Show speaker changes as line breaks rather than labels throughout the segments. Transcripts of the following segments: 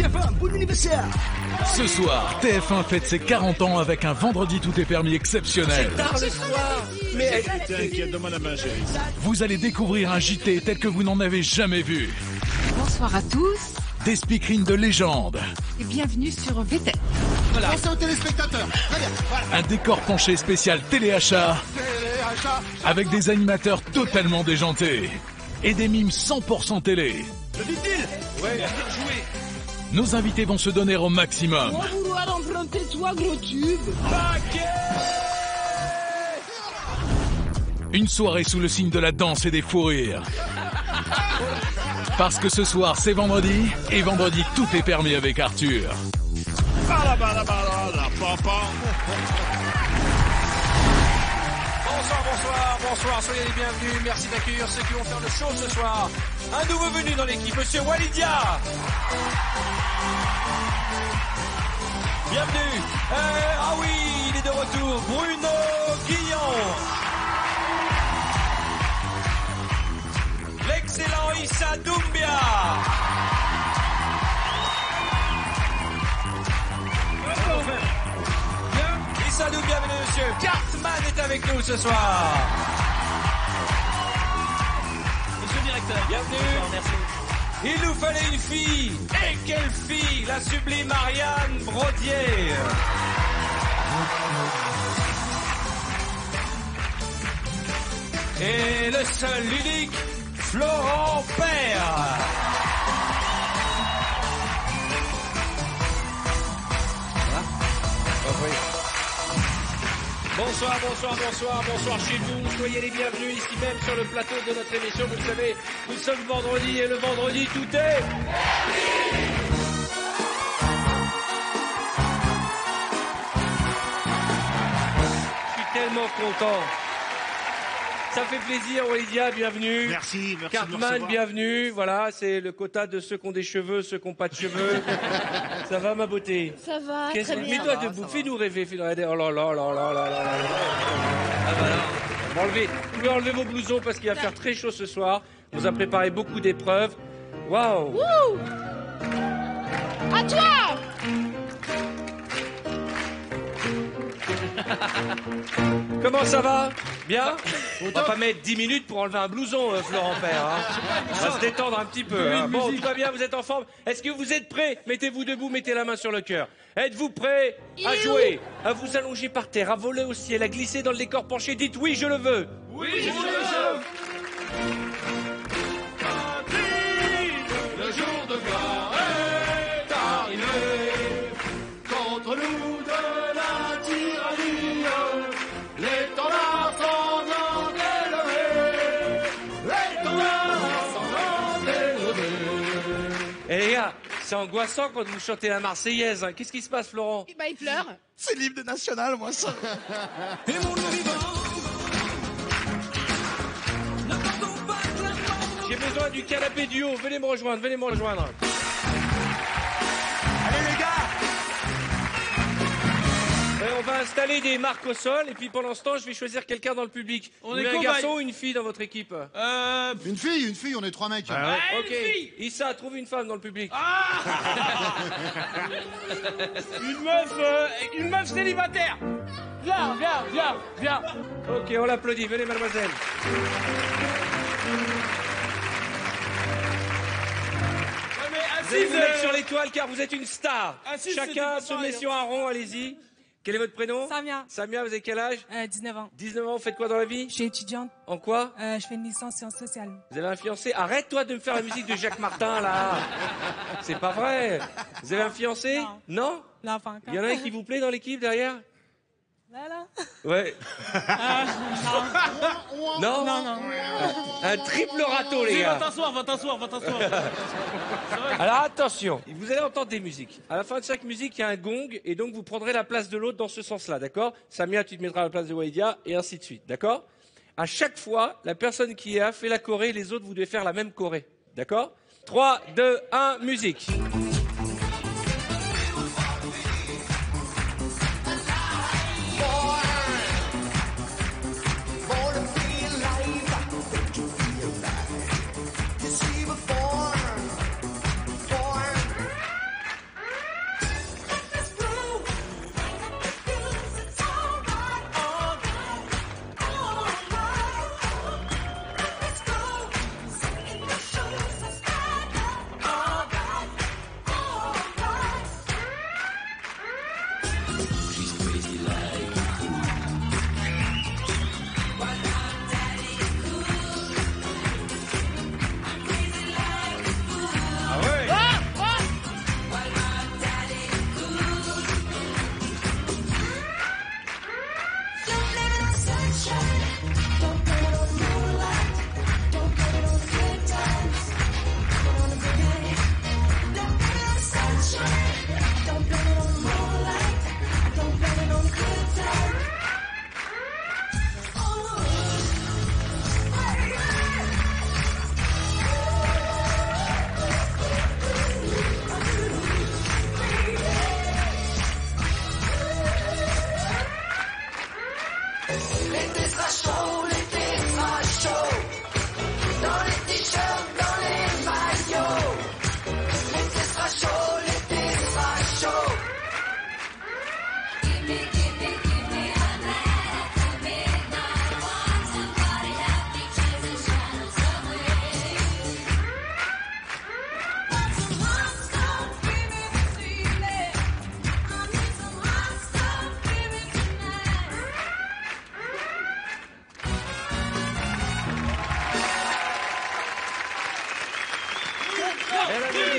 TF1, bon anniversaire.
Ce soir, TF1 fête ses 40 ans avec un vendredi tout est permis exceptionnel.
C'est tard le soir. Mais
t'inquiète, demande à ma chérie.
Vous allez découvrir un JT tel que vous n'en avez jamais vu.
Bonsoir à tous
Des speakerines de légende.
et bienvenue sur VTEP.
Voilà. Pensez aux téléspectateurs. Très bien. Voilà.
Un décor penché spécial téléachat
Téléachat.
avec des animateurs totalement déjantés. Et des mimes 100% télé.
Le dit-il.
ouais, bien joué.
Nos invités vont se donner au maximum.
On va vouloir emprunter toi, gros tube.
Une soirée sous le signe de la danse et des fous rires. Parce que ce soir, c'est vendredi, et vendredi, tout est permis avec Arthur.
Bonsoir, soyez les bienvenus, merci d'accueillir ceux qui vont faire le show ce soir. Un nouveau venu dans l'équipe, monsieur Walidia. Bienvenue. Ah oui, il est de retour, Bruno Guillon. L'excellent Issa Doumbia. Issa Doumbia, bienvenue monsieur. Cartman est avec nous ce soir. Monsieur le directeur. Bienvenue. Bonsoir, merci. Il nous fallait une fille. Et quelle fille, la sublime Ariane Brodier. Et le seul, l'unique, Florent Père. Bonsoir chez vous, soyez les bienvenus ici même sur le plateau de notre émission, vous le savez, nous sommes vendredi et le vendredi tout est... Je suis tellement content. Ça fait plaisir, Walidia, bienvenue.
Merci de me
Cartman,
recevoir.
bienvenue. Voilà, c'est le quota de ceux qui ont des cheveux, ceux qui n'ont pas de cheveux. Ça va, ma beauté?
Ça va,
Qu'est-ce
très
que...
bien.
Mets-toi debout, fais-nous rêver, fais-nous rêver. Oh là là là là là là là. Ah bah là. Vous pouvez enlever vos blousons parce qu'il va faire très chaud ce soir. On vous a préparé beaucoup d'épreuves. Waouh.
Wouh! À toi!
Comment ça va? Bien? On va pas mettre 10 minutes pour enlever un blouson, Florent Père. Hein. On va se détendre un petit peu. Hein. Bon, tout va bien, vous êtes en forme? Est-ce que vous êtes prêts? Mettez-vous debout, mettez la main sur le cœur. Êtes-vous prêts à jouer? À vous allonger par terre, à voler au ciel, à glisser dans le décor penché? Dites oui, je le veux. Oui, je le veux.
Le jour de gloire est arrivé. Contre nous de la tyrannie, l'étendard sanglant est levé. L'étendard sanglant est levé.
Eh les gars, c'est angoissant quand vous chantez la Marseillaise. Hein. Qu'est-ce qui se passe, Florent?
Bah, il pleure.
C'est l'hymne national, moi, ça.
J'ai besoin du canapé duo. Venez me rejoindre, venez me rejoindre.
Allez, les gars.
On va installer des marques au sol et puis pendant ce temps, je vais choisir quelqu'un dans le public. Vous voulez un garçon ou une fille dans votre équipe?
Une fille, on est 3 mecs.
Ok. Issa, trouve une femme dans le public.
Une meuf célibataire. Viens.
Ok, on l'applaudit. Venez, mademoiselle. Vous allez vous mettre sur l'étoile car vous êtes une star. Chacun se met sur un rond, allez-y. Quel est votre prénom?
Samia.
Samia, vous avez quel âge?
19 ans.
19 ans, vous faites quoi dans la vie?
Je suis étudiante.
En quoi?
Je fais une licence sciences sociales.
Vous avez un fiancé? Arrête-toi de me faire la musique de Jacques Martin, là. C'est pas vrai. Vous avez un fiancé?
Non.
Non?
Non, pas encore.
Il y en a un qui vous plaît dans l'équipe derrière?
Voilà.
Ouais. Non?
Non.
Un triple râteau, les gars.
Va t'asseoir.
Alors attention, vous allez entendre des musiques. À la fin de chaque musique, il y a un gong et donc vous prendrez la place de l'autre dans ce sens-là, d'accord? Samia, tu te mettras à la place de Walidia et ainsi de suite, d'accord? À chaque fois, la personne qui a fait la choré, les autres, vous devez faire la même choré, d'accord? 3, 2, 1, musique.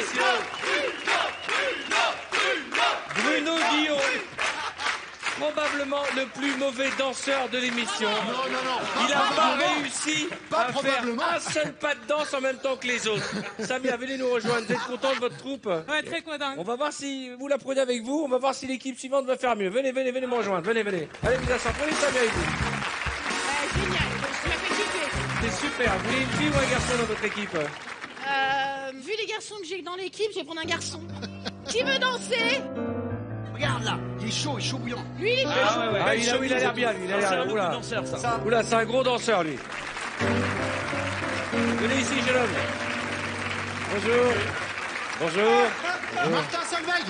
messieurs, Bruno Guillon, probablement le plus mauvais danseur de l'émission. Il n'a pas réussi à faire un seul pas de danse en même temps que les autres. Samia, venez nous rejoindre. Vous êtes content de votre troupe?
Ouais, très content.
On va voir si vous la prenez avec vous. On va voir si l'équipe suivante va faire mieux. Venez me rejoindre. Venez. Allez, vous asseoir. Prenez Samia avec vous.
Génial, tu m'as fait kiffer.
C'est super. Vous voulez une fille ou un garçon dans votre équipe?
Vu les garçons que j'ai dans l'équipe, je vais prendre un garçon. Qui veut danser?
Regarde là, il est chaud bouillant.
Lui, il est chaud.
Il a l'air bien, lui. Il a l'air. Oula.
danseur, ça.
Oula, c'est un gros danseur, lui. Venez ici, jeune homme. Bonjour.
Martin Solveig.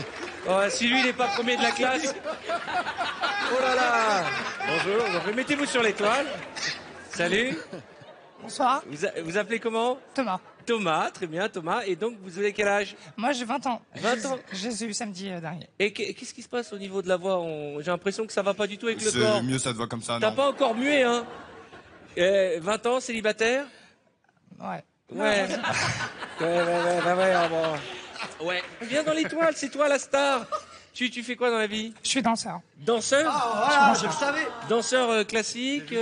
Oh, si lui, il n'est pas premier de la classe. Oh là là. Bonjour. Mettez-vous sur l'étoile. Salut.
Bonsoir.
Vous appelez comment?
Thomas.
Thomas, très bien, Thomas. Et donc, vous avez quel âge?
Moi, j'ai 20 ans.
20 ans.
Je les ai eu samedi dernier.
Et qu'est-ce qui se passe au niveau de la voix? J'ai l'impression que ça va pas du tout avec le corps.
C'est mieux cette voix comme ça,
T'as
non?
pas encore mué, hein? 20 ans, célibataire?
Ouais.
Ouais. Ouais. Viens dans l'étoile, c'est toi la star. Tu fais quoi dans la vie?
Je suis danseur.
Danseur?
Voilà, je le savais.
Danseur classique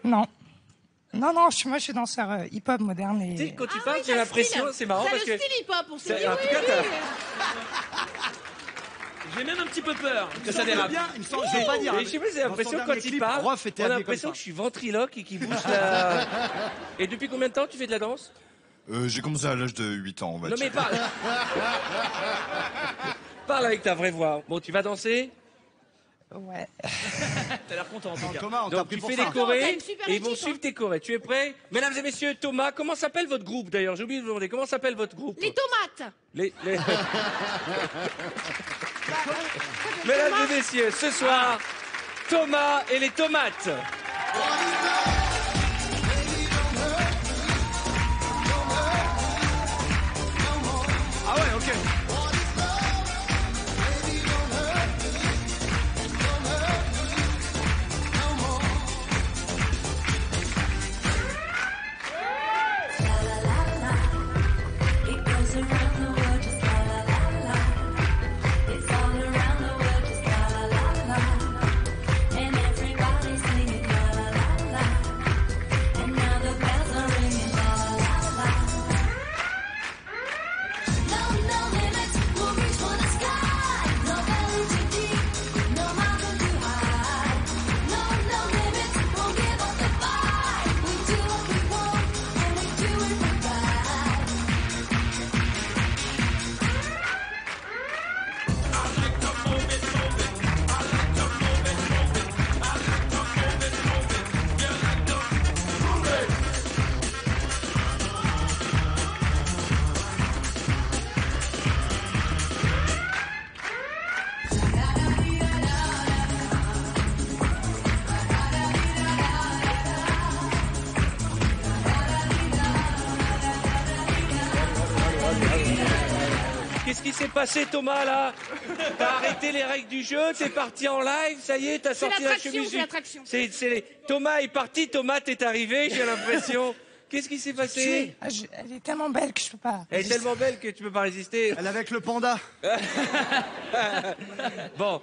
Non, moi, je suis danseur hip-hop moderne
Tu sais,
et...
quand tu parles, j'ai l'impression, c'est marrant parce que...
le style hip-hop, on s'est dit
En tout cas,
J'ai même un petit peu peur que ça dérape.
Bien, il me semble, je vais pas dire.
Mais je sais pas, j'ai l'impression quand il parle,
Rof était
on a
habillé
l'impression
comme
que je suis ventriloque et qu'il bouge la... Et depuis combien de temps tu fais de la danse?
J'ai commencé à l'âge de 8 ans, on va
Non
dire.
mais parle. Parle avec ta vraie voix. Bon, tu vas danser?
Ouais.
T'as l'air content en tout cas.
Thomas, on t'a
Donc
pris
tu
pour
fais
ça.
des
Attends, t'as
chorés
une super
et ils vont
équipe,
suivre
hein.
tes chorés. Tu es prêt? Mesdames et messieurs, Thomas, comment s'appelle votre groupe d'ailleurs? J'ai oublié de vous demander. Comment s'appelle votre groupe?
Les tomates.
Mesdames et messieurs, ce soir, Thomas et les tomates.
Ah ouais, ok.
Qu'est-ce qui s'est passé, Thomas, là? T'as arrêté les règles du jeu, t'es parti en live, ça y est, t'as sorti la
l'attraction,
chemise.
c'est l'attraction.
Thomas est parti, Thomas est arrivé, j'ai l'impression. Qu'est-ce qui s'est passé?
Elle est tellement belle que je peux pas...
Elle est tellement belle que tu peux pas résister.
Elle est avec le panda.
Bon,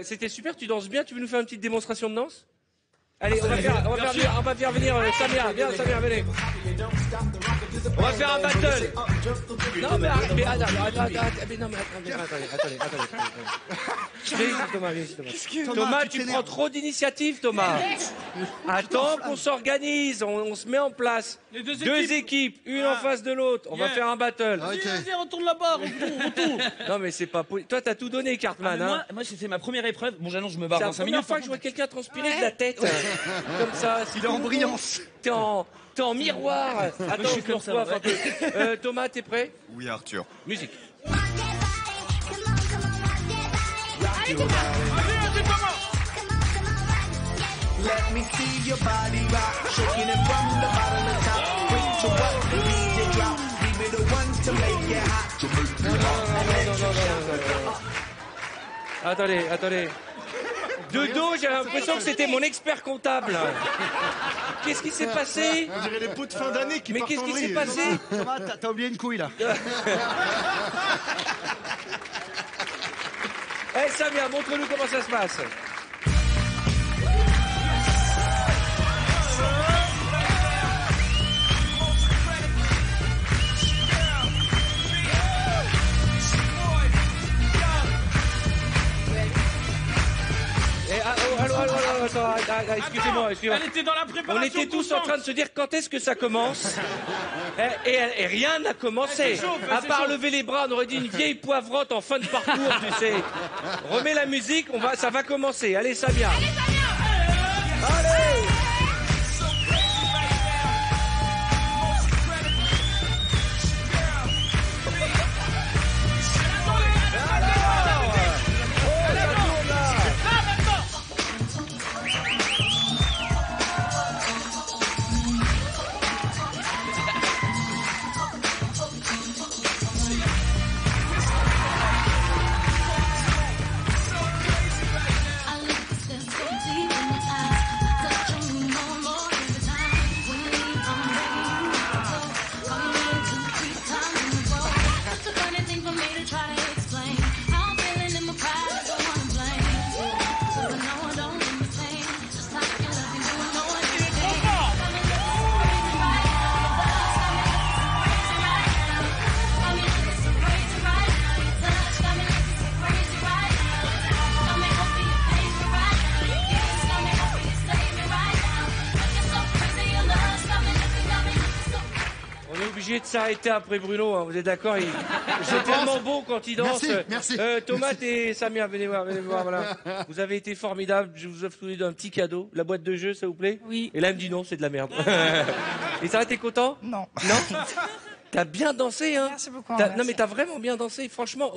c'était super, tu danses bien, tu veux nous faire une petite démonstration de danse? Allez, on va faire venir Samia, viens Samia, venez. On va faire un battle. Non mais attendez. Viens ici, Thomas, viens ici, Thomas. Thomas, tu prends trop d'initiative, Thomas. Attends qu'on s'organise, on se met en place. Deux équipes, une en face de l'autre. On va faire un battle.
Vas-y, retourne là-bas, retourne.
Non mais c'est pas possible. Toi, t'as tout donné, Cartman. Hein.
Moi, c'est ma première épreuve. Bon, j'annonce, je me barre
C'est la
dans 5
première
minutes.
fois que je vois quelqu'un transpirer de la tête. Comme ça.
Il est en brillance.
T'es en miroir. Attends,
je suis
je me
comme ça,
recoiffe un peu. Thomas, t'es prêt?
Oui, Arthur.
Musique. Attendez. De dos, j'ai l'impression que c'était mon expert comptable. Qu'est-ce qui s'est passé?
On dirait les pots de fin d'année qui
Mais
partent
qu'est-ce
en
qui s'est
vrille.
passé?
Thomas, t'as oublié une couille là.
Eh Samia, montre-nous comment ça se passe. Excusez-moi.
Elle était dans la préparation.
On était tous en train de se dire quand est-ce que ça commence et rien n'a commencé. À part lever les bras, on aurait dit une vieille poivrotte en fin de parcours, tu sais. Remets la musique, ça va commencer. Allez Samia. Allez. Obligé de s'arrêter après Bruno, hein, vous êtes d'accord? C'est tellement beau quand il danse.
Merci.
Thomas et Samia, venez voir, voilà. Vous avez été formidables, je vous offre tous les deux un petit cadeau. La boîte de jeu, ça vous plaît?
Oui.
Et là, elle me dit non, c'est de la merde. Et ça, t'es content?
Non.
Non? T'as bien dansé, hein?
Merci beaucoup.
Non, mais t'as vraiment bien dansé, franchement.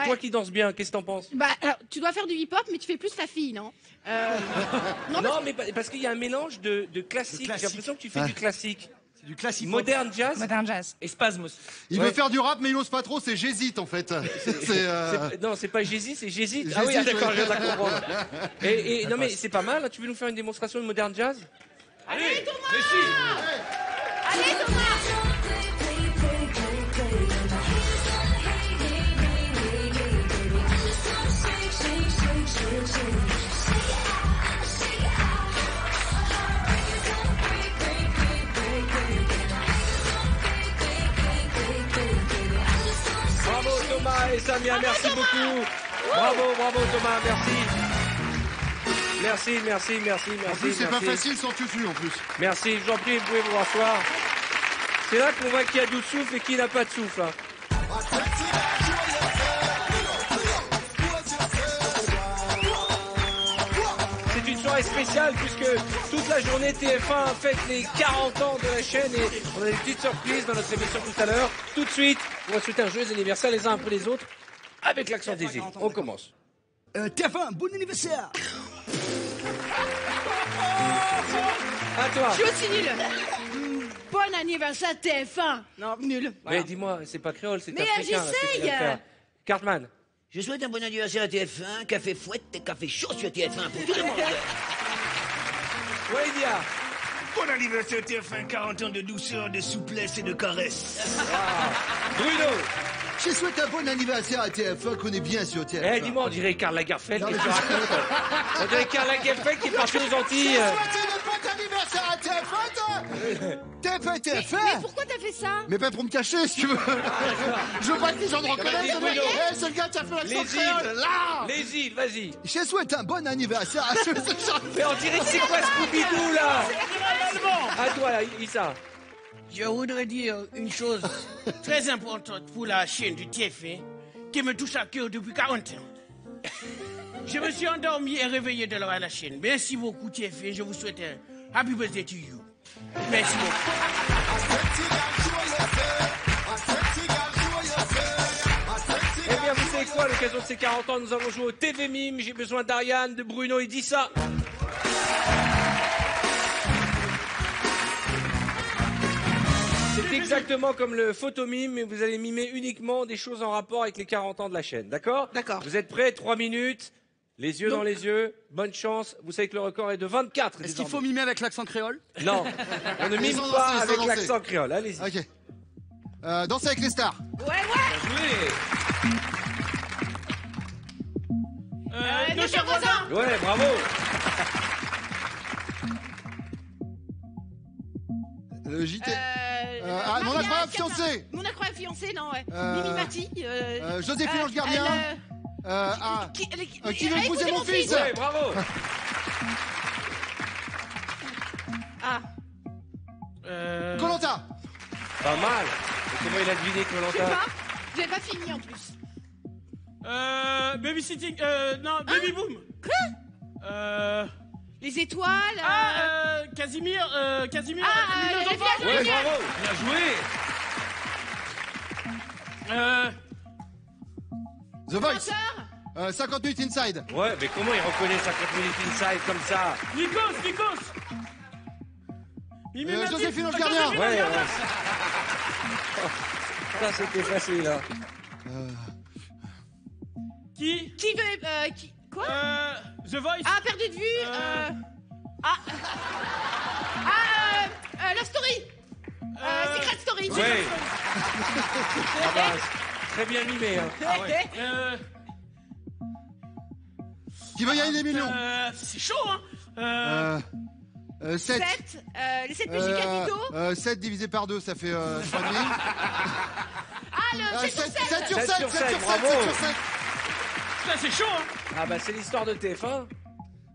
Toi qui danses bien, qu'est-ce que t'en penses?
Bah, alors, tu dois faire du hip-hop, mais tu fais plus ta fille, non?
Non, mais parce qu'il y a un mélange de classique. J'ai l'impression que tu fais du classique.
Du classique.
Modern jazz.
Modern jazz.
Et Spasmos.
Il veut faire du rap, mais il ose pas trop, c'est j'hésite en fait.
Non, c'est pas j'hésite, c'est j'hésite.
J'hésite,
Ah oui, d'accord,
ouais.
je viens de la comprendre. Et non, mais c'est pas mal. Tu veux nous faire une démonstration de modern jazz?
Allez, Thomas! Allez, Thomas!
Bravo Thomas et Samia, merci beaucoup. Bravo Thomas, merci.
En plus, c'est pas facile sans tutu en plus.
Merci, j'en prie, vous pouvez vous rasseoir. C'est là qu'on voit qui a du souffle et qui n'a pas de souffle. Hein. C'est une soirée spéciale puisque toute la journée TF1 fête les 40 ans de la chaîne et on a des petites surprises dans notre émission tout à l'heure. Tout de suite, on va souhaiter un joyeux anniversaire les uns après les autres avec l'accent des îles. On commence.
TF1, bon anniversaire.
À toi.
Je suis aussi nul. Bon anniversaire TF1. Non, nul.
Mais dis-moi, c'est pas créole, c'est
Mais
africain. là, ce que tu viens de
j'essaye.
faire. Cartman.
Je souhaite un bon anniversaire à TF1, café fouette et café chaud sur TF1 pour tout le monde.
Waidia.
Bon anniversaire TF1, 40 ans de douceur, de souplesse et de caresse.
Bruno.
Je souhaite un bon anniversaire à TF1 qu'on est bien sur TF1.
Eh, dis-moi, on dirait Karl Lagerfeld, qu'est-ce que tu racontes? On dirait Karl Lagerfeld qui est parti aux Antilles.
Souhaitez le bon anniversaire à TF1, TF1.
Mais pourquoi t'as fait ça?
Mais pas pour me cacher, si tu veux. Je veux pas que les gens me reconnaissent.
Vas-y, Bruno.
Eh, c'est le gars qui a fait l'accent
Les
créole,
îles.
là.
Les îles, vas-y.
Je souhaite un bon anniversaire à
Mais on dirait que c'est quoi Scooby-Doo, là? À toi, Issa.
Je voudrais dire une chose très importante pour la chaîne du TF1 qui me touche à cœur depuis 40 ans. Je me suis endormi et réveillé de la chaîne. Merci beaucoup TF1, je vous souhaite un happy birthday to you. Merci beaucoup.
Eh bien, vous savez quoi, à l'occasion de ces 40 ans, nous allons jouer au TV Mime. J'ai besoin d'Ariane, de Bruno et d'Issa. C'est exactement comme le photomime, mais vous allez mimer uniquement des choses en rapport avec les 40 ans de la chaîne, d'accord?
D'accord.
Vous êtes prêts? 3 minutes, les yeux dans les yeux, bonne chance. Vous savez que le record est de 24.
Est-ce qu'il faut mimer avec l'accent créole?
Non, on ne mime
Ils ont
pas
dansé, ils ont
avec
dansé.
l'accent créole, allez-y.
Ok. Danser avec les stars.
Ouais.
Ouais, bravo.
Le JT. Mon
Maria
incroyable
Cata.
fiancé.
Mon incroyable fiancé, non, ouais.
Euh,
Mimi Mati.
Joséphine Ange Gardien. Qui veut épouser mon fils?
Ouais, bravo.
Ah.
Koh-Lanta.
Pas mal. Et comment il a deviné
Je sais
Koh-Lanta?
pas. J'avais pas fini en plus.
Babysitting. Non, Baby Boom.
Quoi? Les étoiles.
Casimir. Casimir.
Ah,
Mille
les
enfants.
villages.
Ouais, bravo.
Bien joué.
The Voice.
Chanteur.
50 minutes inside.
Ouais, mais comment il reconnaît 50 minutes inside comme ça?
Nikos.
Joséphine Ange Gardien.
Ouais, ouais. Ça, c'était facile, hein.
Qui
Qui veut. Quoi?
The Voice.
Ah, perdu de vue. Love Story. Secret Story.
Ouais. Ah bah, très bien mimé, hein.
Qui veut gagner des millions?
C'est chaud, hein.
7.
7. Les 7 péchés capitaux.
7 divisé par 2, ça fait 3,5.
Ah, le 7 sur 7.
7 sur 7,
7 sur
7 sur 7,
bravo.
7 sur 7.
Putain, c'est chaud, hein.
Ah bah, c'est l'histoire de TF1.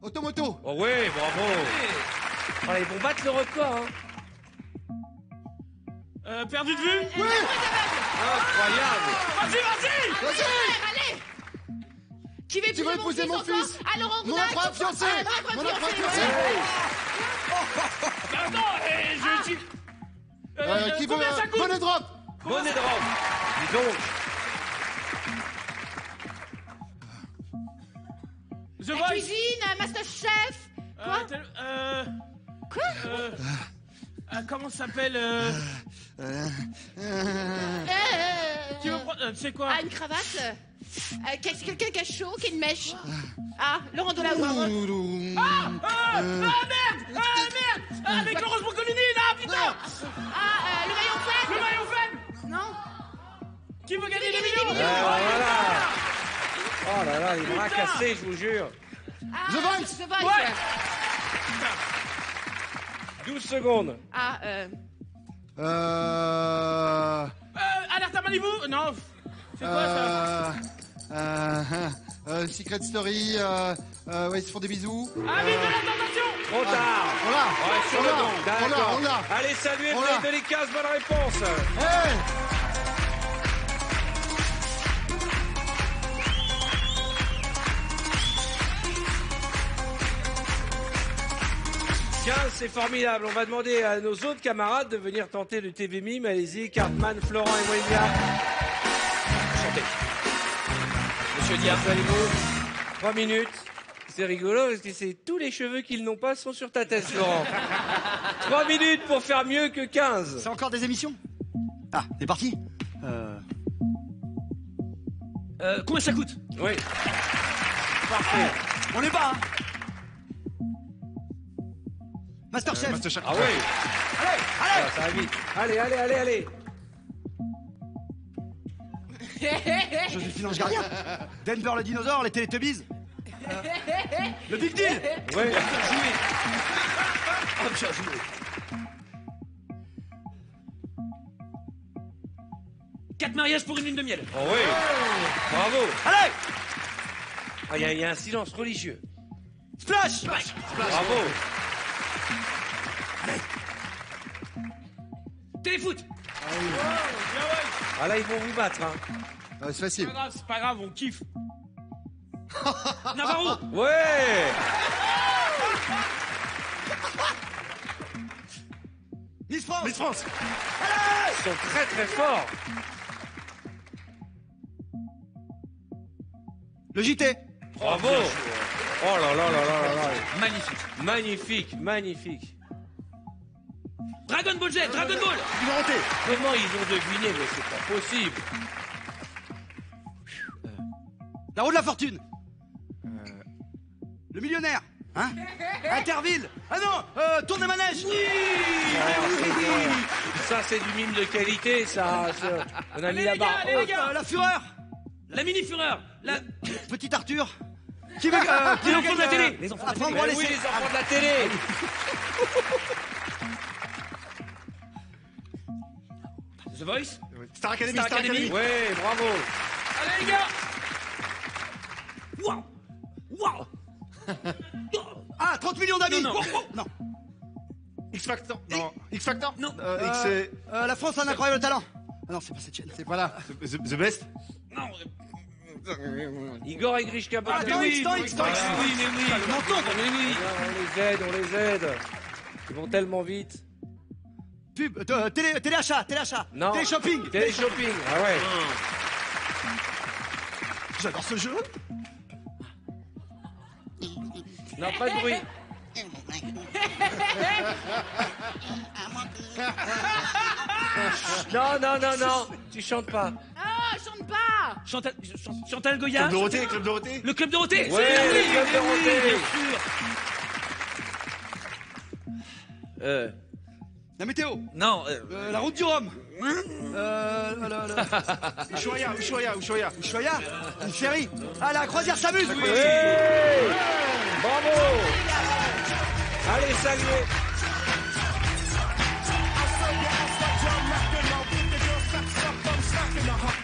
Automoto.
Oh ouais, bravo. Oh, ils vont battre le record, hein.
Perdu de vue.
Oui.
Incroyable.
Vas-y.
Allez. Qui veut
Tu veux épouser mon
encore?
fils?
Ah, Laurent
Mon
Gounod.
incroyable fiancé. Mon incroyable fiancé.
Attends, je dis.
Qui veut
combien ça coûte?
Money Drop.
Money drop. Dis donc.
The
La
Voice.
cuisine, Masterchef. Quoi? Quoi?
Comment ça s'appelle Qui veut prendre c'est quoi?
Ah, une cravate. Quelqu'un qui a chaud, qui a une mèche. Ah, Laurent Delahousse.
Merde. Avec Laurence Boccolini, là, putain.
Le maillon faible.
Le maillon faible.
Non.
Qui veut gagner des
Qui veut
millions?
gagner des millions?
Voilà. Oh là là, il m'a cassé, je vous jure.
Ah,
The Voice.
The Voice.
Ouais.
12 secondes.
Ah,
Alerte à Malibu. Non. C'est quoi ça?
Secret Story. Ouais, ils se font des bisous.
Ah, vite, de la tentation.
Trop tard.
On l'a.
Ouais, sur le don. D'accord.
On l'a.
Allez, saluez
On l'a.
Blake Delicaz, bonne réponse.
Hey.
15, c'est formidable. On va demander à nos autres camarades de venir tenter le TV Mime. Allez-y, Cartman, Florent et Moïnia. Chantez. Monsieur Diaz, allez-vous 3 minutes. C'est rigolo parce que c'est tous les cheveux qu'ils n'ont pas sont sur ta tête, Florent. 3 minutes pour faire mieux que 15.
C'est encore des émissions? Ah, c'est parti.
Combien ça coûte?
Oui. Parfait.
On est pas, hein. Masterchef.
Ah oui.
Allez.
Ah, ça va vite. Allez.
Joséphine Ange Gardien. Denver le dinosaure, les Teletubbies. Le Big Deal.
Oui.
Bien joué. 4 mariages pour une lune de miel.
Oh oui. Bravo.
Allez.
Ah, il y a un silence religieux.
Splash.
Bravo.
Téléfoot.
Ah là, ils vont vous battre. Hein.
C'est facile.
C'est pas grave, on kiffe.
Navarro.
Ouais.
Miss France.
Miss France.
Ils sont très très forts.
Le JT.
Bravo. Oh là là là là là là.
Magnifique.
Magnifique.
Dragon Ball Z. Dragon Ball.
Numéroté.
Comment ils ont deviné? Mais c'est pas possible.
La roue de la fortune. Le millionnaire. Hein? Interville. Ah non, tour des manèges.
Ça, c'est du mime de qualité, ça. On a mis la barre
les
haute.
gars.
La fureur.
La mini fureur. La
Petit Arthur. Qui veut...
Les enfants de la télé. Les enfants de la télé.
Mais oui, les enfants de la télé.
The Voice.
Star Academy,
Star
Star
Academy.
Academy.
Ouais, bravo.
Allez, les gars. Waouh. Waouh.
Ah, 30 millions d'amis.
Non, non.
Non.
X Factor. Non. X Factor.
Non.
X.
La France a un incroyable talent. Ah non, c'est pas cette chaîne.
C'est pas là. The Best.
Non.
Igor et Grishka.
Ah, Temps X, Temps X, Temps X.
Oui, mais oui.
Le menton.
Mais oui.
On les aide. Ils vont tellement vite.
Pub, téléachat.
Non.
Téléshopping.
Téléshopping. Ah ouais.
J'adore ce jeu.
Non, pas de bruit. Non. Tu chantes pas.
Ah, chante pas.
Chantal Goya.
Club Dorothée, Club Dorothée.
Le Club Dorothée.
Ouais,
c'est
le Club Dorothée.
bien sûr.
La météo.
Non.
La route du Rhum.
Ushuaïa.
Ushuaïa. Une série. Ah, la croisière s'amuse.
Ouais. Bravo. Allez, saluez.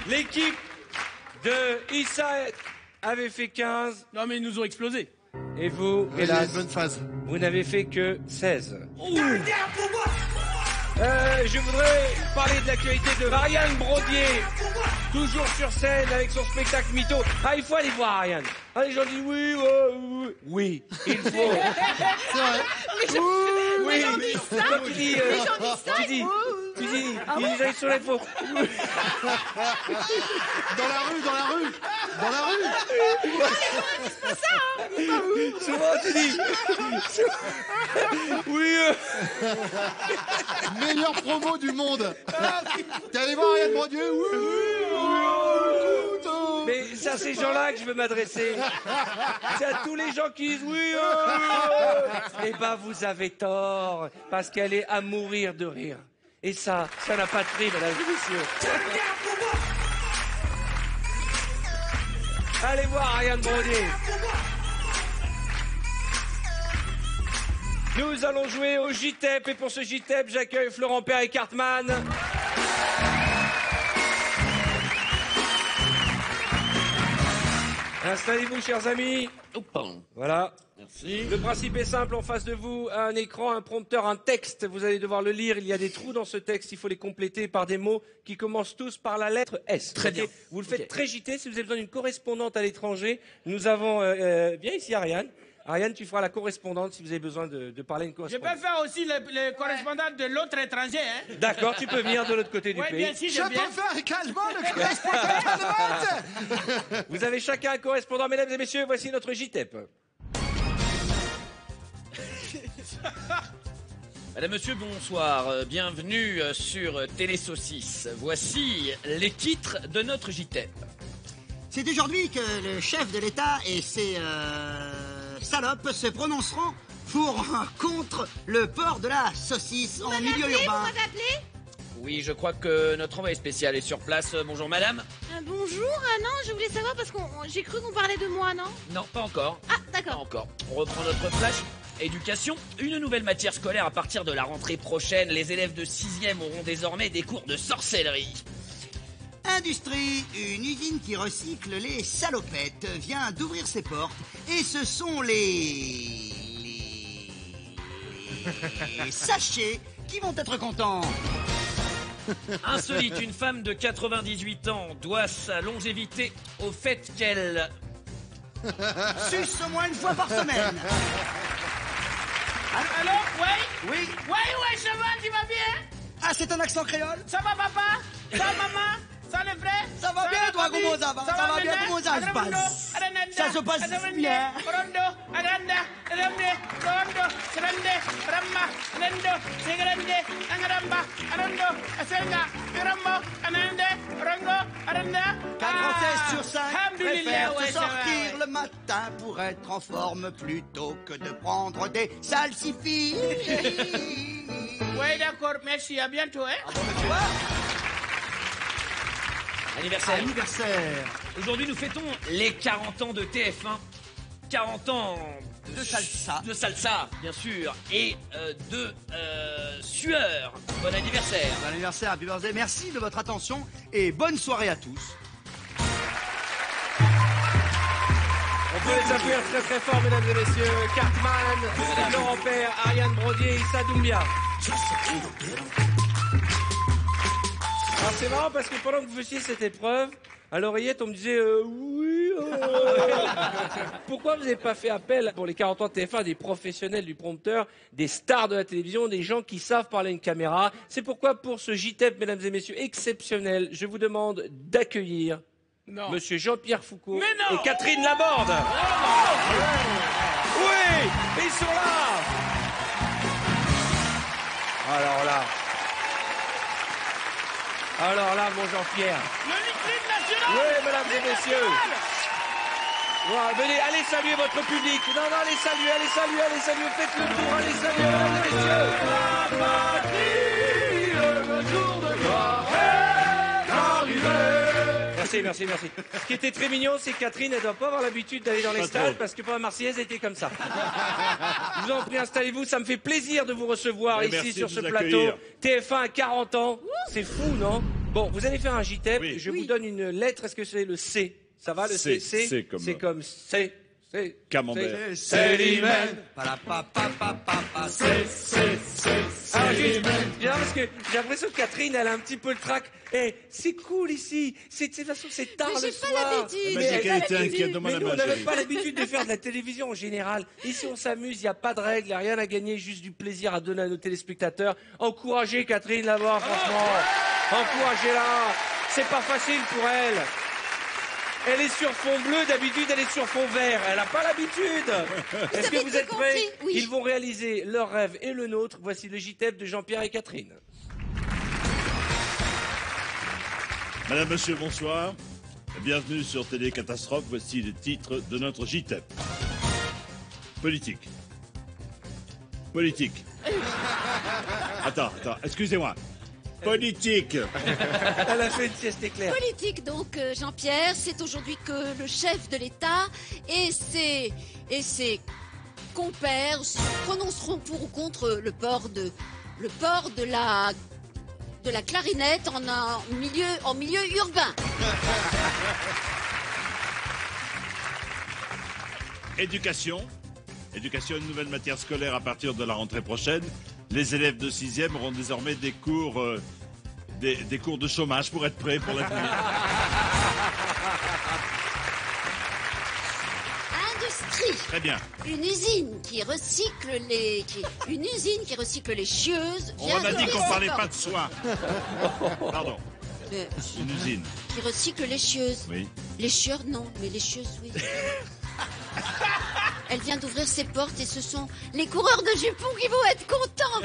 L'équipe de Issa avait fait 15.
Non, mais ils nous ont explosé.
Et vous,
Il a
hélas,
une bonne phase.
vous n'avez fait que 16. Je voudrais parler de l'actualité de Ariane Brodier, toujours sur scène avec son spectacle Mytho. Ah, il faut aller voir Ariane. Ah, les gens disent oui, oui, il faut.
C'est vrai.
Oui,
Les gens disent ça.
Quand tu dis,
Les gens disent ça.
tu dis, ils sont là, il faut.
Dans la rue.
Souvent tu dis, oui.
Meilleure promo du monde. T'es allé voir Ariane Brodier? Oui.
Mais c'est à ces gens-là que je veux m'adresser. C'est à tous les gens qui disent oui. Eh ben, vous avez tort, parce qu'elle est à mourir de rire. Et ça n'a pas de prix, mesdames et messieurs. Allez voir Ariane Brodier. Nous allons jouer au JTEP, et pour ce JTEP, j'accueille Florent Père et Cartman. Installez-vous, chers amis. Voilà. Merci. Le principe est simple. En face de vous, un écran, un prompteur, un texte. Vous allez devoir le lire. Il y a des trous dans ce texte. Il faut les compléter par des mots qui commencent tous par la lettre S.
Très bien.
Vous le faites très JT. Si vous avez besoin d'une correspondante à l'étranger, nous avons... viens ici, Ariane. Ariane, tu feras la correspondante si vous avez besoin de parler à une
Je
correspondante.
peux faire aussi le correspondant de l'autre étranger, hein?
D'accord, tu peux venir de l'autre côté du
Oui,
pays.
bien sûr,
Je peux faire également le correspondant allemand.
Vous avez chacun un correspondant, mesdames et messieurs. Voici notre JTEP.
Madame, monsieur, bonsoir. Bienvenue sur Télé Saucisse. Voici les titres de notre JTEP.
C'est aujourd'hui que le chef de l'État et ses salopes se prononceront contre le port de la saucisse en milieu urbain.
Vous m'avez appelé?
Oui, je crois que notre envoyé spécial est sur place. Bonjour, madame.
Bonjour, non, je voulais savoir parce que j'ai cru qu'on parlait de moi, non?
Non, pas encore.
Ah,
Pas
d'accord.
encore. On reprend notre flash. Éducation, une nouvelle matière scolaire à partir de la rentrée prochaine. Les élèves de 6e auront désormais des cours de sorcellerie.
Industrie, une usine qui recycle les salopettes vient d'ouvrir ses portes et ce sont les sachets qui vont être contents.
Insolite, une femme de 98 ans doit sa longévité au fait qu'elle...
Suce au moins une fois par semaine.
Allô? Oui?
Oui.
Oui, ça va, tu vas bien?
Ah, c'est un accent créole?
Ça va, papa? Ça va, maman? Ça les frères?
Ça va bien, toi,
famille?
comment ça va? Ça va bien, comment ça se passe? Ça se passe bien.
Rondo, Aranda, Ramne, Rondo, Grande, Ramma, Nendo, Segrande, Angaramba, Arondo, Asenga, Pirambo, Anande, Rongo, Aranda.
4 Français sur 5 préfèrent
ouais,
se
ça va,
sortir
ouais.
le matin pour être en forme plutôt que de prendre des salsifis.
Oui, d'accord, merci, à bientôt, hein?
Anniversaire.
Anniversaire.
Aujourd'hui, nous fêtons les 40 ans de TF1. 40 ans
De salsa.
De salsa, bien sûr. Et de sueur. Bon anniversaire.
Bon anniversaire, happy birthday. Merci de votre attention et bonne soirée à tous.
On peut les appuyer très très fort, mesdames et messieurs. Cartman, Laurent Père, Ariane Brodier, Issa Doumbia. Alors c'est marrant parce que pendant que vous faisiez cette épreuve, à l'oreillette on me disait oui. Pourquoi vous n'avez pas fait appel pour les 40 ans de TF1 à des professionnels du prompteur, des stars de la télévision, des gens qui savent parler à une caméra? C'est pourquoi pour ce JTEP, mesdames et messieurs, exceptionnel, je vous demande d'accueillir Monsieur Jean-Pierre Foucault et Catherine Laborde. Oui, ils sont là. Alors là, mon Jean-Pierre.
Le liquide national.
Oui, mesdames et messieurs. Voilà, venez, allez saluer votre public. Non, allez saluer. Faites le tour, allez saluer, mesdames et messieurs. La patrie, le jour de gloire est arrivé. Merci. Ce qui était très mignon, c'est que Catherine, elle doit pas avoir l'habitude d'aller dans les stades parce que pour la Marseillaise, elle était comme ça. Je vous en prie, installez-vous. Ça me fait plaisir de vous recevoir ici sur ce plateau. TF1 à 40 ans. C'est fou, non? Bon, vous allez faire un JTEP. Oui. Je vous donne une lettre. Est-ce que c'est le C? Ça va, le C? C'est comme C.
Camembert.
C'est l'hymen.
C'est.
Parce que j'ai l'impression que Catherine, elle a un petit peu le trac. C'est cool ici. De toute façon, c'est tard le soir. Mais nous, on n'avait pas l'habitude de faire de la télévision en général. Ici, on s'amuse, il n'y a pas de règles, il n'y a rien à gagner, juste du plaisir à donner à nos téléspectateurs. Encouragez Catherine là-bas, franchement. Encouragez-la. C'est pas facile pour elle. Elle est sur fond bleu, d'habitude elle est sur fond vert. Elle n'a pas l'habitude. Est-ce que vous êtes prêts? Oui. Ils vont réaliser leur rêve et le nôtre. Voici le JTEP de Jean-Pierre et Catherine.
Madame, monsieur, bonsoir. Bienvenue sur Télé Catastrophe. Voici les titres de notre JTEP. Politique. Attends, excusez-moi. Politique.
Elle a fait une sieste éclair.
Politique, donc, Jean-Pierre, c'est aujourd'hui que le chef de l'État et ses compères se prononceront pour ou contre le port de la clarinette en milieu urbain.
Éducation, une nouvelle matière scolaire à partir de la rentrée prochaine. Les élèves de 6e auront désormais des cours de chômage pour être prêts pour l'avenir.
Industrie.
Très bien.
Une usine qui recycle les chieuses.
On a dit qu'on ne parlait pas de soins. Pardon. Une usine.
Qui recycle les chieuses.
Oui.
Les chieurs, non, mais les chieuses, oui. Elle vient d'ouvrir ses portes et ce sont les coureurs de jupons qui vont être contents.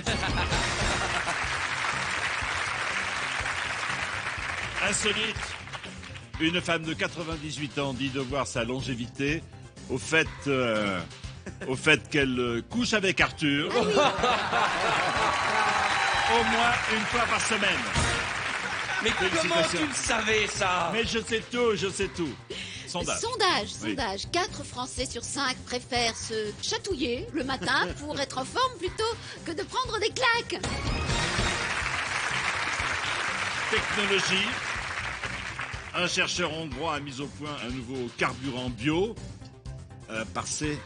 Insolite. Une femme de 98 ans dit devoir sa longévité au fait qu'elle couche avec Arthur.
Ah oui.
Au moins une fois par semaine.
Mais comment tu le savais, ça?
Mais je sais tout. Sondage.
Oui. 4 Français sur 5 préfèrent se chatouiller le matin pour être en forme plutôt que de prendre des claques.
Technologie. Un chercheur hongrois a mis au point un nouveau carburant bio passé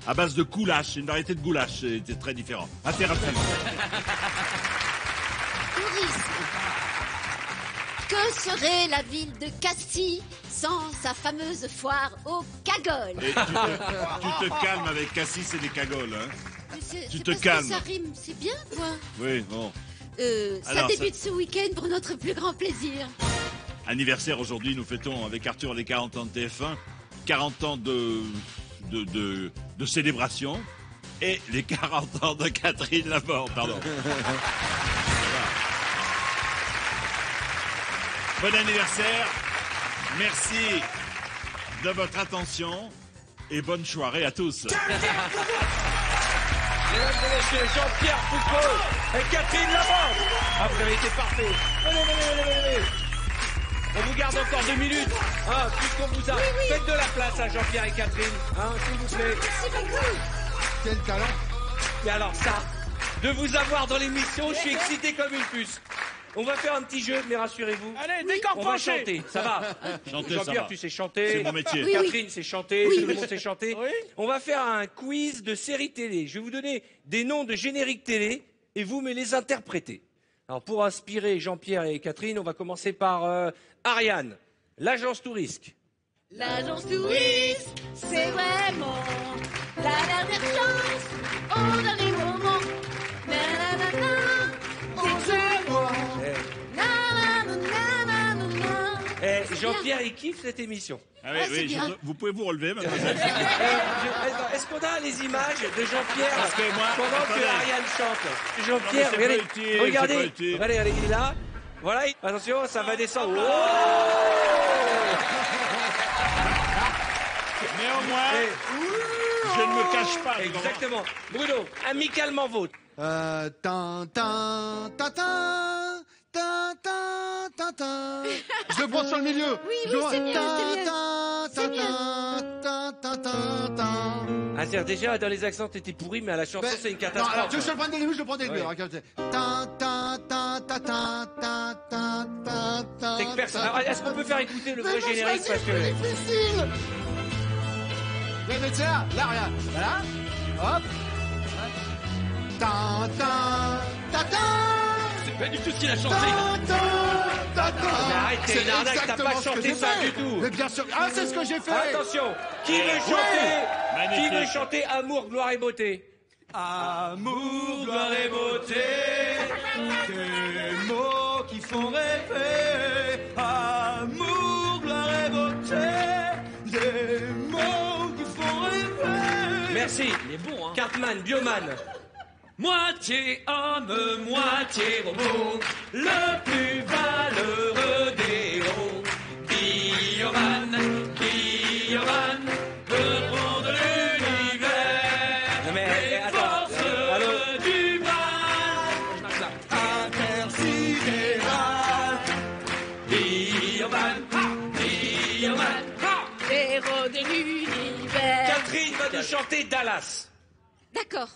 à base de goulash, une variété de goulash. C'était très différent. Affaire à suivre.
Tourisme. Que serait la ville de Cassis sans sa fameuse foire aux cagoles?
Et tu te calmes avec Cassis et les cagoles, hein? Tu te calmes.
Ça rime, c'est bien, quoi.
Oui, bon.
Ça débute ce week-end pour notre plus grand plaisir.
Anniversaire aujourd'hui, nous fêtons avec Arthur les 40 ans de TF1, 40 ans de célébration et les 40 ans de Catherine Laborde, pardon. Bon anniversaire, merci de votre attention et bonne soirée à tous.
Mesdames et messieurs, Jean-Pierre Foucault et Catherine Laborde. Ah, vous avez été parfait. Venez. On vous garde encore 2 minutes, hein, puisqu'on vous a. Faites de la place à Jean-Pierre et Catherine, hein, s'il vous plaît.
Quel talent.
Et alors ça, de vous avoir dans l'émission, je suis excité comme une puce. On va faire un petit jeu, mais rassurez-vous.
Allez, décor
on va
penché.
chanter, ça va.
Chanter, ça
Jean-Pierre,
va.
tu sais chanter.
C'est mon métier.
Catherine sait chanter, tout le monde sait chanter. On va faire un quiz de séries télé. Je vais vous donner des noms de génériques télé et vous me les interprétez. Alors pour inspirer Jean-Pierre et Catherine, on va commencer par Ariane, l'agence Tourisque.
L'agence touriste, c'est vraiment la dernière chance au dernier moment. Nanana, c'est moi.
Jean-Pierre, il kiffe cette émission.
Ah oui, vous pouvez vous relever, mademoiselle.
Est-ce qu'on a les images de Jean-Pierre
Parce que moi,
pendant
attendez.
que Ariane chante? Jean-Pierre,
Non, mais c'est
regardez,
pas utile,
regardez,
c'est pas utile.
regardez, il est là. Voilà, attention, ça va descendre. Oh
Néanmoins, je ne me cache pas.
Exactement. Bruno, amicalement vôtre.
Tin, tin, tin, tin, tin, tin, tin, tin. Je le prends sur le milieu.
Oui,
Je le-
c'est mieux,
tin,
c'est mieux.
tin,
C'est mieux.
tin, tin, tin, tin.
Ah, c'est déjà dans les accents t'étais pourri, mais à la chanson
Ben,
c'est une
non,
catastrophe.
alors, tu veux que je le prenne dès le début, je le prends dès le début.
Ouais.
Regarde, c'est tin, tin, tin, tin, tin, tin, tin, tin, tin,
C'est que personne. Alors, est-ce qu'on peut faire écouter le
Mais
vrai
non,
générique
c'est
parce que.
difficile. Mais c'est là, regarde. Voilà. Hop. Tin, tin, tin, tin.
C'est pas du tout ce qu'il a chanté.
Mais arrête, t'es une arnaque, t'as pas chanté ça du tout.
Mais bien sûr, ah, c'est ce que j'ai fait.
Attention, qui veut chanter Qui veut chanter Amour, gloire et beauté?
Amour, gloire et beauté, des mots qui font rêver. Amour, gloire et beauté, des mots qui font rêver.
Merci.
Il est bon, hein.
Cartman, Bioman.
Moitié homme, moitié robot, le plus valeureux des héros. Bioman, Bioman, patron de l'univers.
Non mais attends.
Force
Allô
du mal.
Intersidéral.
Bioman, Bioman,
Héros de l'univers.
Catherine va nous chanter Dallas.
D'accord.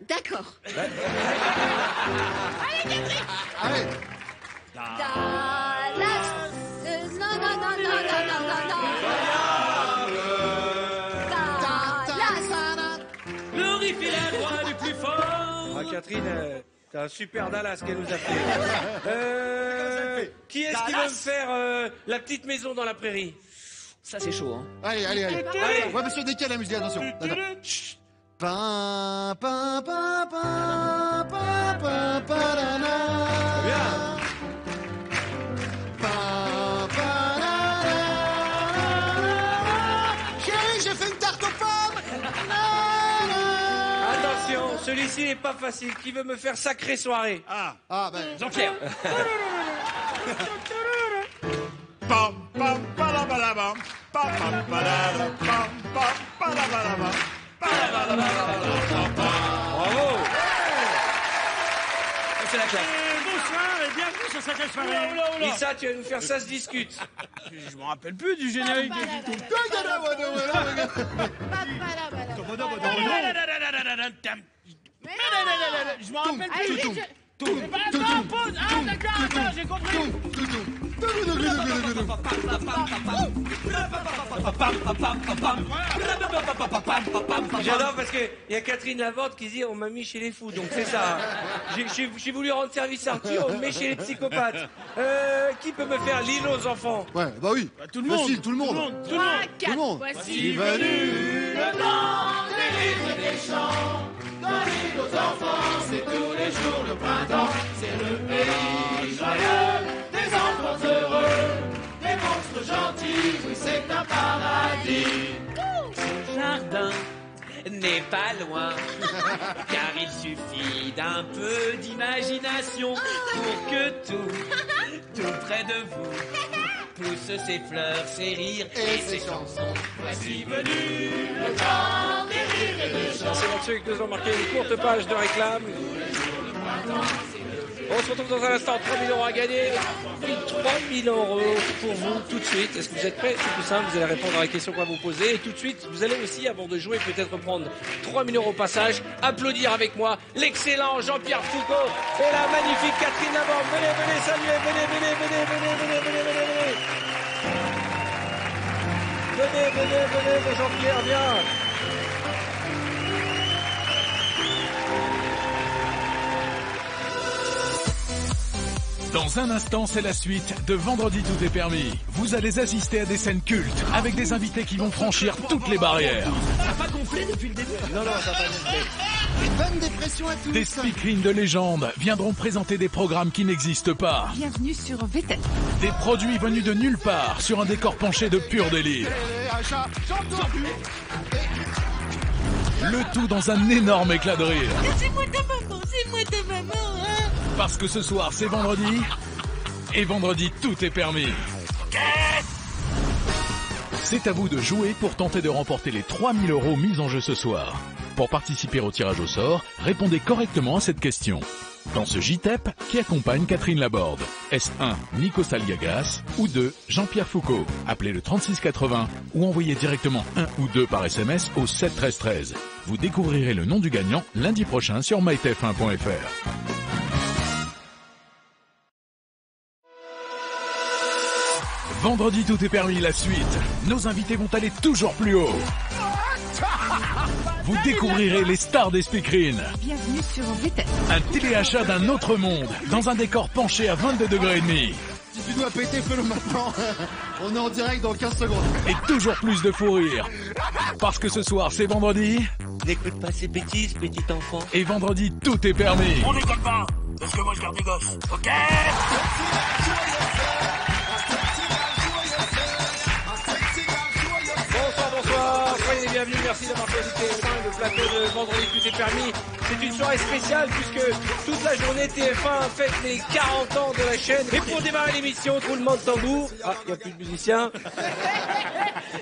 D'accord. Allez, Catherine.
Allez.
Dallas. Non, non, non, non, non, non, non, non. Dallas.
le riff est la loi du plus fort.
Ah, Catherine, t'as un super Dallas qu'elle nous a fait. Qui est-ce qui veut me faire la petite maison dans la prairie?
Ça c'est chaud, hein.
Allez, allez, allez.
Allez.
Ouais, monsieur, décale la musique, attention. Attends. Chut. Pa, pa, pa, pa, pa, pa, pa, la, la.
Bien.
Pa, pa, la, la, la. Chérie, j'ai fait une tarte aux pommes. La, la.
Attention, celui-ci n'est pas facile. Qui veut me faire sacrée soirée?
Ah,
Ben.
Jean-Pierre.
pam, pam, palabalabam, pam, pam, palalabam, pam, pam, palabalabam, palabalabam.
Bravo.
C'est la classe.
Bonsoir et bienvenue sur Sacrée Soirée.
Lisa, tu vas nous faire ça se discute.
Je me rappelle plus du générique du tout. Je me rappelle plus. Attends, pause. Ah, d'accord, attends, j'ai compris.
J'adore parce que il y a Catherine Lavorde qui dit on m'a mis chez les fous, donc c'est ça. J'ai voulu rendre service à Arthur, on me met chez les psychopathes. Qui peut me faire l'île aux enfants?
Ouais, bah oui.
Tout le monde.
Facile, tout le monde.
Tout le monde.
Tout le monde.
Voici
venu
le temps des livres et des chants. Dans l'île aux enfants, c'est tous les jours le printemps. C'est le pays joyeux, des enfants heureux, des monstres gentils. Oui, c'est un paradis.
Ce jardin n'est pas loin, car il suffit d'un peu d'imagination pour que tout près de vous pousse ses fleurs, ses rires et ses chansons. Voici venu le temps des rires et des chants.
C'est pour ceux qui nous ont marqué une courte page de réclame. On se retrouve dans un instant, 3 000 € à gagner. Une 3000 € pour vous tout de suite. Est-ce que vous êtes prêts? C'est tout simple, vous allez répondre à la question qu'on va vous poser. Et tout de suite, vous allez aussi, avant de jouer, peut-être prendre 3000 € au passage. Applaudir avec moi l'excellent Jean-Pierre Foucault et la magnifique Catherine Laborde. Venez, venez, saluez, venez. Venez, Jean-Pierre, viens.
Dans un instant, c'est la suite de Vendredi Tout est permis. Vous allez assister à des scènes cultes avec des invités qui vont franchir toutes les barrières.
Ça n'a pas gonflé depuis le début?
Non, ça n'a pas gonflé.
Bonne dépression à tous.
Des speakerines de légende viendront présenter des programmes qui n'existent pas.
Bienvenue sur VTEP.
Des produits venus de nulle part sur un décor penché de pur délire. Le tout dans un énorme éclat de rire.
C'est moi ta maman, hein.
Parce que ce soir, c'est vendredi. Et vendredi, tout est permis. C'est à vous de jouer pour tenter de remporter les 3000 € mis en jeu ce soir. Pour participer au tirage au sort, répondez correctement à cette question. Dans ce JTEP qui accompagne Catherine Laborde. Est-ce 1. Nico Saliagas ou 2. Jean-Pierre Foucault? Appelez le 3680 ou envoyez directement 1 ou 2 par SMS au 7 13 13. Vous découvrirez le nom du gagnant lundi prochain sur mytf1.fr. Vendredi, tout est permis, la suite. Nos invités vont aller toujours plus haut. Vous découvrirez les stars des speakerines.
Bienvenue sur VTEP.
Un téléachat d'un autre monde, dans un décor penché à 22,5 degrés.
Si tu dois péter, fais-le maintenant. On est en direct dans 15 secondes.
Et toujours plus de fou rire. Parce que ce soir, c'est vendredi.
N'écoute pas ces bêtises, petit enfant.
Et vendredi, tout est permis.
On déconne pas, parce que moi je garde des gosses, ok?
Bonsoir, soyez les bienvenus, merci d'avoir choisi TF1, le plateau de Vendredi Tout est permis. C'est une soirée spéciale puisque toute la journée TF1 fête les 40 ans de la chaîne. Et pour démarrer l'émission, roulement de tambour. Ah, il n'y a plus de musicien.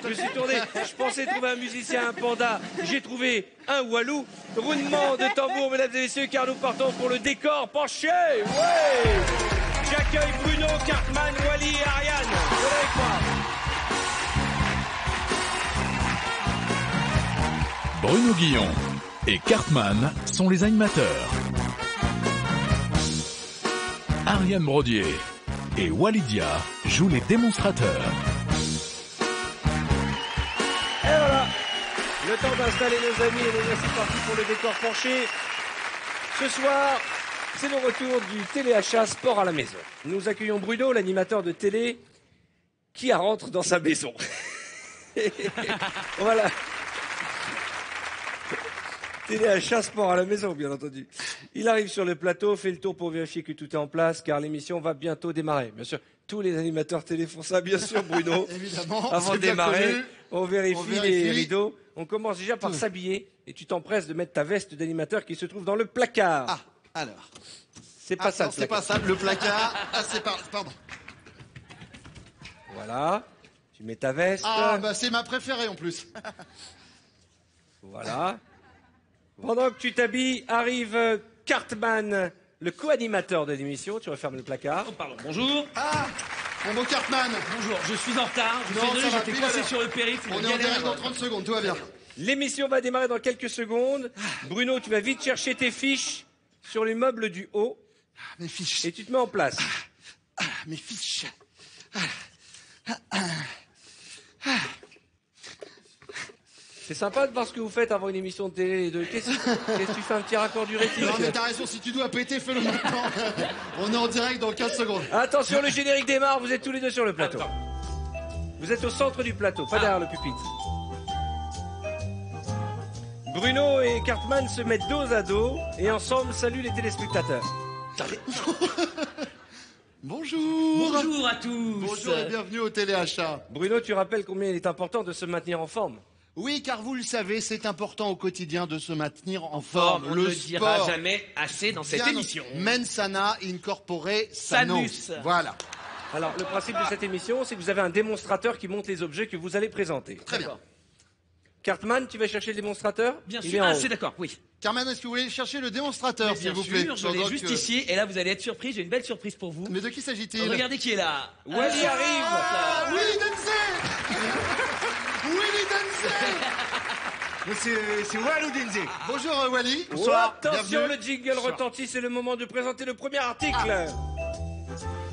Je me suis tourné, je pensais trouver un musicien, un panda. J'ai trouvé un walou. Roulement de tambour, mesdames et messieurs, car nous partons pour le décor penché. Ouais! J'accueille Bruno, Cartman, Wally et Ariane. Venez avec moi.
Bruno Guillon et Cartman sont les animateurs. Ariane Brodier et Walidia jouent les démonstrateurs.
Et voilà, le temps d'installer nos amis et nous voici partis pour le décor penché. Ce soir, c'est le retour du téléachat sport à la maison. Nous accueillons Bruno, l'animateur de télé, qui rentre dans sa maison. Voilà. Téléachat sport à la maison, bien entendu. Il arrive sur le plateau, fait le tour pour vérifier que tout est en place, car l'émission va bientôt démarrer. Bien sûr, tous les animateurs télé font ça, bien sûr, Bruno.
Évidemment.
Avant de
c'est bien
démarrer,
connu.
on vérifie les rideaux. On commence déjà par s'habiller, et tu t'empresses de mettre ta veste d'animateur qui se trouve dans le placard.
Ah, alors.
C'est pas ça.
Non, c'est pas ça, le placard. Ah, c'est pardon.
Voilà. Tu mets ta veste.
Ah, bah c'est ma préférée en plus.
Voilà. Pendant que tu t'habilles, arrive Cartman, le co-animateur de l'émission. Tu refermes le placard.
Oh, pardon, bonjour.
Ah, mon beau Cartman.
Bonjour, je suis en retard. Je suis
Non,
désolé,
ça va,
j'étais
pile
coincé
alors.
sur le périph'.
On est en direct dans 30 secondes, tout va bien.
L'émission va démarrer dans quelques secondes. Bruno, tu vas vite chercher tes fiches sur les meubles du haut.
Mes fiches.
Et tu te mets en place.
Mes fiches.
C'est sympa de voir ce que vous faites avant une émission de télé. Qu'est-ce que tu fais un petit raccord du rétif?
Non mais t'as raison, si tu dois péter, fais-le maintenant. On est en direct dans 15 secondes.
Attention, le générique démarre, vous êtes tous les deux sur le plateau. Vous êtes au centre du plateau, pas derrière le pupitre. Bruno et Cartman se mettent dos à dos et ensemble saluent les téléspectateurs.
Bonjour.
Bonjour à tous.
Bonjour et bienvenue au téléachat.
Bruno, tu rappelles combien il est important de se maintenir en forme?
Oui, car vous le savez, c'est important au quotidien de se maintenir en forme.
On ne le dira jamais assez dans cette émission.
Mens sana incorpore sano.
Sanus.
Voilà.
Alors, le principe de cette émission, c'est que vous avez un démonstrateur qui montre les objets que vous allez présenter.
Très bien.
Cartman, tu vas chercher le démonstrateur?
Bien
Il est
sûr.
en
Ah,
haut.
c'est d'accord, oui.
Carmen, est-ce que vous voulez chercher le démonstrateur, s'il
Bien
vous plaît?
sûr, je l'ai
Pendant
juste
que-
ici. Et là, vous allez être surpris. J'ai une belle surprise pour vous.
Mais de qui s'agit-il?
Regardez qui est là.
Wally arrive.
Ah, Willy Denzé. Willy Denzé.
Mais c'est Wall ou Denze?
Bonjour Wally.
Bonsoir. Attention,
Bienvenue.
le jingle retentit, c'est le moment de présenter le premier article.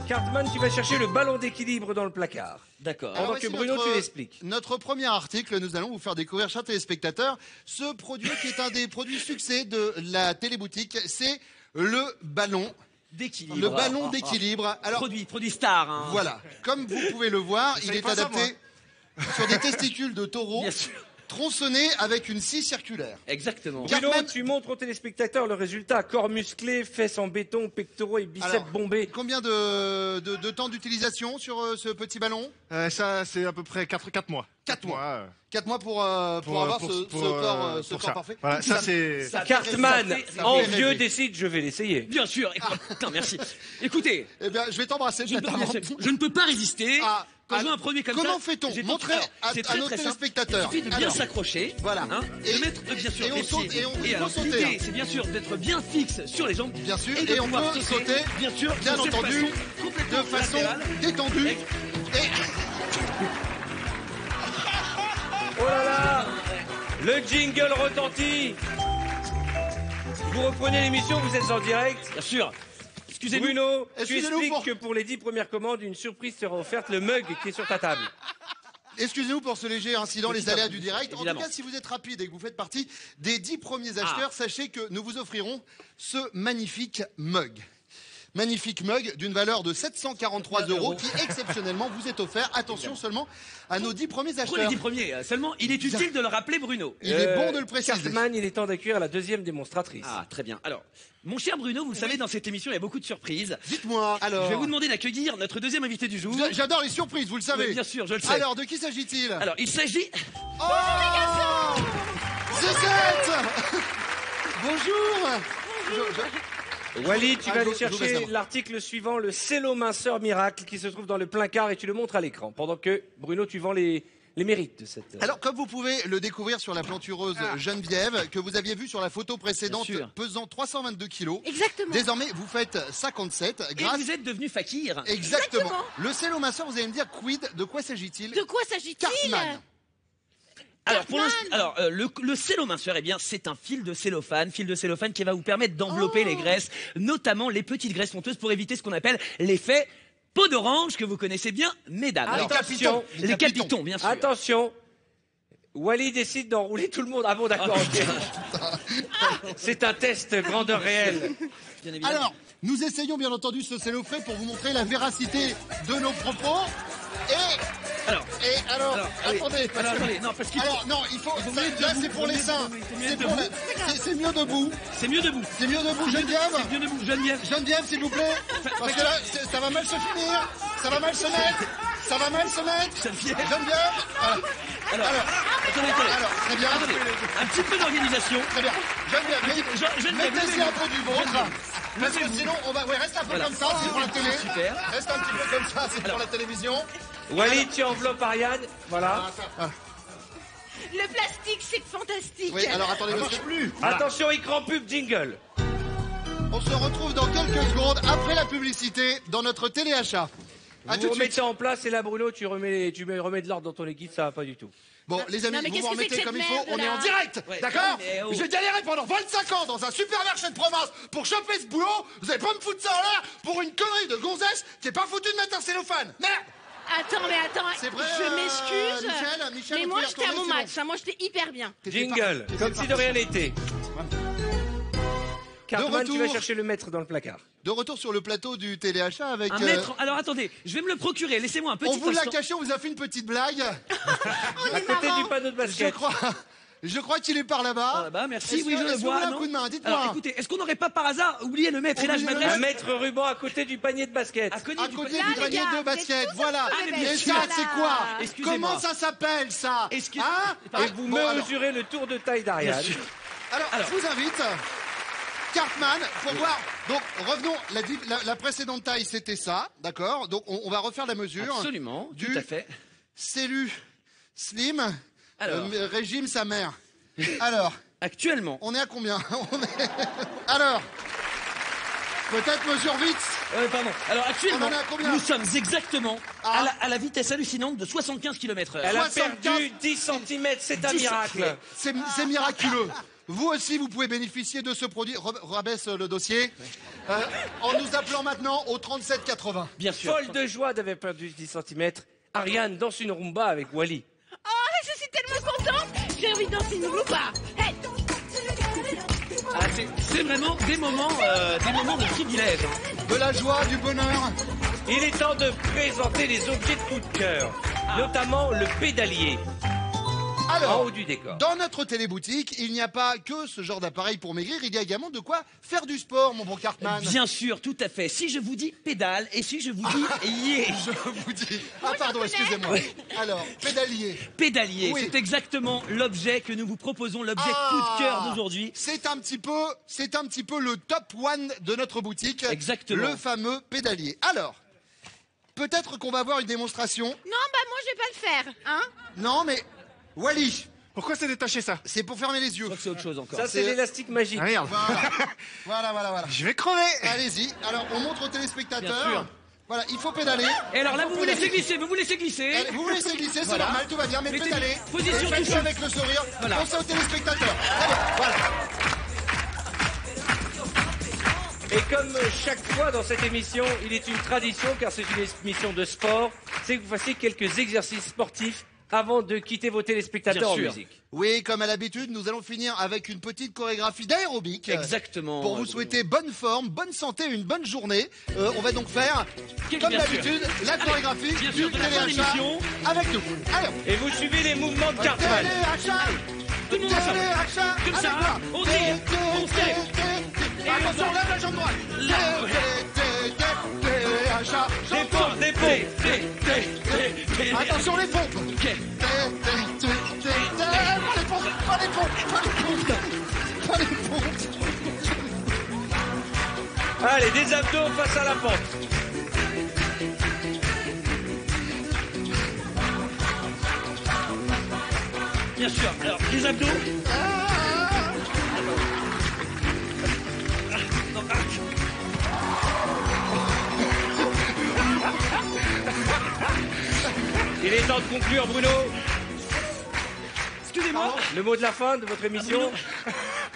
Cartman, tu vas chercher le ballon d'équilibre dans le placard.
D'accord.
Pendant
Alors,
que
voici
Bruno,
notre-
tu l'expliques.
Notre premier article, nous allons vous faire découvrir, chers téléspectateurs, ce produit qui est un des produits succès de la téléboutique, c'est le ballon.
D'équilibre.
Le ballon d'équilibre. Alors,
Produit star. Hein.
voilà. Comme vous pouvez le voir, il
savais
est
pas ça,
adapté sur des testicules de taureau
Bien sûr.
tronçonnés avec une scie circulaire.
Exactement.
Bruno,
Cartman-
tu montres aux téléspectateurs le résultat. Corps musclé, fesses en béton, pectoraux et biceps
Alors,
bombés.
Combien de temps d'utilisation sur ce petit ballon?
Ça, c'est à peu près 4 mois.
4 mois.
Ouais.
4 mois pour avoir ce corps, ce
pour
corps
ça.
parfait.
Voilà, ça c'est.
Cartman,
ça
envieux,
fait
décide, je vais l'essayer.
Bien sûr. Non, merci. Écoutez,
Eh bien, je vais t'embrasser,
je ne, peux,
notamment.
je ne peux pas résister.
Ah,
Quand
ah,
je vois un produit comme
comment
ça.
fait-on?
j'ai tout-
Montrez
Alors,
à
c'est
nos
très, très simple.
téléspectateurs.
Il suffit de bien
Alors,
s'accrocher.
voilà.
Hein,
Et-
de mettre, bien sûr,
et on
les
saute,
pieds.
et on
Et
peut
alors,
sauter,
l'idée,
hein.
c'est bien sûr d'être bien fixe sur les jambes.
Bien sûr,
Et, de
et on
pouvoir
peut sauter,
bien sûr,
bien
de cette
entendu,
façon complètement
de façon
latérale.
détendue.
Ex-
Et
Oh là là, le jingle retentit. Vous reprenez l'émission, vous êtes en direct.
Bien sûr. Excusez-nous.
Bruno, tu
Excusez-nous
expliques
pour-
que pour les 10 premières commandes, une surprise sera offerte, le mug qui est sur ta table.
excusez-nous pour ce léger incident, les aléas du direct. En tout
Évidemment.
cas, si vous êtes rapide et que vous faites partie des 10 premiers acheteurs, sachez que nous vous offrirons ce magnifique mug. Magnifique mug d'une valeur de 743 € qui exceptionnellement vous est offert. Attention seulement à nos 10 premiers
Pour les
acheteurs.
10 premiers, seulement, il est utile de le rappeler, Bruno.
Il est bon de le préciser.
Cartman, il est temps d'accueillir la deuxième démonstratrice.
Ah, très bien. Alors, mon cher Bruno, vous le savez, dans cette émission, il y a beaucoup de surprises.
Dites-moi, alors.
Je vais vous demander d'accueillir notre deuxième invité du jour.
J'adore les surprises, vous le savez.
Oui, bien sûr, je le sais.
Alors, de qui s'agit-il?
Alors, il s'agit...
Oh Zézette Bonjour.
Wally, tu vas aller
je vous
chercher
laisse
l'article suivant, le cello minceur miracle qui se trouve dans le placard et tu le montres à l'écran. Pendant que, Bruno, tu vends les mérites de cette...
Alors, comme vous pouvez le découvrir sur la plantureuse Geneviève, que vous aviez vue sur la photo précédente,
Bien sûr.
pesant 322 kilos.
Exactement.
Désormais, vous faites 57
Et
grâce...
vous êtes devenu fakir.
Exactement. Le cello minceur, vous allez me dire, quid, de quoi s'agit-il?
De quoi s'agit-il?
Cartman.
Alors, pour l'instant, le cello minceur, eh bien, c'est un fil de cellophane qui va vous permettre d'envelopper les graisses, notamment les petites graisses honteuses pour éviter ce qu'on appelle l'effet peau d'orange que vous connaissez bien, mesdames.
Ah,
Alors,
les capitons.
les capitons, bien sûr.
Attention, Wally décide d'enrouler tout le monde. Ah bon, d'accord, ok. C'est un test grandeur réelle.
Bien évidemment.
Alors, nous essayons bien entendu ce cellophane pour vous montrer la véracité de nos propos. Alors,
oui.
attendez.
Alors, attendez, non, parce qu'il faut...
Alors, non, il faut.
Vaut mieux
Là,
debout,
c'est pour
vaut
les
mieux
seins.
debout, vaut mieux
C'est
debout.
pour c'est mieux debout.
C'est mieux debout.
C'est mieux debout, Geneviève.
C'est mieux debout, Geneviève.
Geneviève, s'il vous plaît. Parce que là, ça va mal se finir. Ça va mal se mettre. Ça va mal se mettre.
Geneviève.
Voilà.
Alors, attendez.
Alors, très bien.
Attendez, un petit peu d'organisation.
Très bien. Geneviève,
Geneviève,
mettez-y un peu du vôtre. Parce que
Levez-vous.
sinon, on va. Ouais, reste un peu
Voilà.
comme ça, c'est pour la télé.
Super.
Reste un petit peu comme ça, c'est pour la télévision.
Wally, tu enveloppes Ariane. Voilà.
Le plastique, c'est fantastique.
Oui, alors attendez, parce que plus.
Attention, écran pub jingle.
On se retrouve dans quelques secondes après la publicité dans notre téléachat. À
Vous
tout de
remettez
suite.
en place et là, Bruno, tu remets de l'ordre dans ton équipe, ça va pas du tout.
Bon, les amis,
Non, mais
vous
qu'est-ce
vous
que c'est
remettez
que
comme il
cette
faut. On
merde,
est en
là
direct,
Ouais.
d'accord?
Mais oh.
J'ai galéré pendant 25 ans dans un supermarché de province pour choper ce boulot. Vous allez pas me foutre ça en l'air pour une connerie de gonzesse qui est pas foutue de mettre un cellophane. Merde!
Attends,
C'est vrai,
je m'excuse.
Michel,
Mais
on
moi,
peut y
j'étais à mon
retourner,
match. Moi, j'étais hyper bien.
Jingle, comme si de rien n'était. Cartman,
retour.
tu vas chercher le maître dans le placard.
De retour sur le plateau du téléachat avec.
Un mètre. Alors, attendez, je vais me le procurer. Laissez-moi un petit
On vous l'a
instant.
caché, on vous a fait une petite blague.
À côté du panneau de
Je
basket.
crois qu'il est par là-bas.
Ah bah, merci,
Est-ce
oui,
que-
je le
est-ce que vous
vois.
voulez un
non
coup de main, dites-moi.
Alors, écoutez, est-ce qu'on n'aurait pas par hasard oublié le maître? Et là, je
Oublié le
m'adresse
Un maître ruban à côté du panier de basket.
à côté
À
du
côté
Là,
du
les
panier
gars,
de
vous êtes
basket,
tous
voilà.
un peu
bien
Et
sûr.
ça, c'est quoi?
Excusez-moi.
Comment ça s'appelle, ça? Hein?
Et vous
Bon, alors,
mesurez le tour de taille d'Ariane.
Bien sûr.
alors, je vous invite, Cartman, pour voir. Donc, revenons. La précédente taille, c'était ça, d'accord? Donc, on va refaire la mesure.
Absolument,
Du
tout à fait.
Cellu Slim
Alors.
Régime sa mère. Alors.
Actuellement.
On est à combien? Alors. Peut-être mesure vite.
Pardon. Alors actuellement,
On en est à combien?
nous sommes exactement à la vitesse hallucinante de 75 km/h.
Elle a perdu 10 cm, c'est un miracle.
C'est miraculeux. Vous aussi, vous pouvez bénéficier de ce produit. Rabaisse le dossier. En nous appelant maintenant au 3780.
Bien sûr.
Folle de joie d'avoir perdu 10 cm, Ariane danse une rumba avec Wally.
Oh, je suis tellement contente. J'ai envie de danser une rumba. Hey.
Ah, c'est vraiment des moments de privilège.
De la joie, du bonheur.
Il est temps de présenter les objets de coup de cœur, notamment le pédalier.
Alors,
en haut du décor.
Dans notre téléboutique, il n'y a pas que ce genre d'appareil pour maigrir, il y a également de quoi faire du sport, mon bon Cartman.
Bien sûr, tout à fait. Si je vous dis pédale et si je vous dis yeah.
Je vous dis... Ah pardon, excusez-moi. Alors, pédalier.
Pédalier,
Oui.
c'est exactement l'objet que nous vous proposons, l'objet coup de cœur d'aujourd'hui.
C'est un petit peu le top one de notre boutique.
Exactement.
Le fameux pédalier. Alors, peut-être qu'on va avoir une démonstration.
Non, bah moi je vais pas le faire, hein.
Non, mais... Wally,
pourquoi c'est détaché ça?
c'est pour fermer les yeux.
Je crois que c'est autre chose encore.
Ça, c'est l'élastique magique.
Ah merde.
Voilà.
Je vais crever.
Allez-y. Alors, on montre aux téléspectateurs.
Bien sûr.
Voilà, il faut pédaler.
Et alors là,
Il faut
vous vous laissez
pédaler.
glisser, vous vous laissez glisser.
Allez, vous laissez glisser, c'est
Voilà.
normal, tout va bien, mais
Mettez-
pédalez.
position
Et faites
du
ça
chou.
avec le sourire.
Voilà.
Pensez aux téléspectateurs. Allez, voilà.
Et comme chaque fois dans cette émission, il est une tradition, car c'est une émission de sport, c'est que vous fassiez quelques exercices sportifs avant de quitter vos téléspectateurs en
Bien sûr.
musique.
Oui, comme à l'habitude, nous allons finir avec une petite chorégraphie d'aérobic.
Exactement.
Pour vous souhaiter bonne forme, bonne santé, une bonne journée. On va donc faire, comme
Bien sûr.
d'habitude, la chorégraphie
bien
du
sûr, de la fin
téléachat
d'émission.
avec nous. Allez,
Et vous suivez les mouvements de Cartman.
téléachat,
Tout le monde ensemble.
téléachat,
Comme ça,
avec moi.
on tire, on tire.
Attention, lève la jambe droite. Téléachat, jambe droite.
Dépôt.
Attention les pompes. Pas les pompes.
Allez, des abdos face à la pente.
Bien sûr. Alors, les abdos.
Il est temps de conclure, Bruno.
Excusez-moi.
Le mot de la fin de votre émission.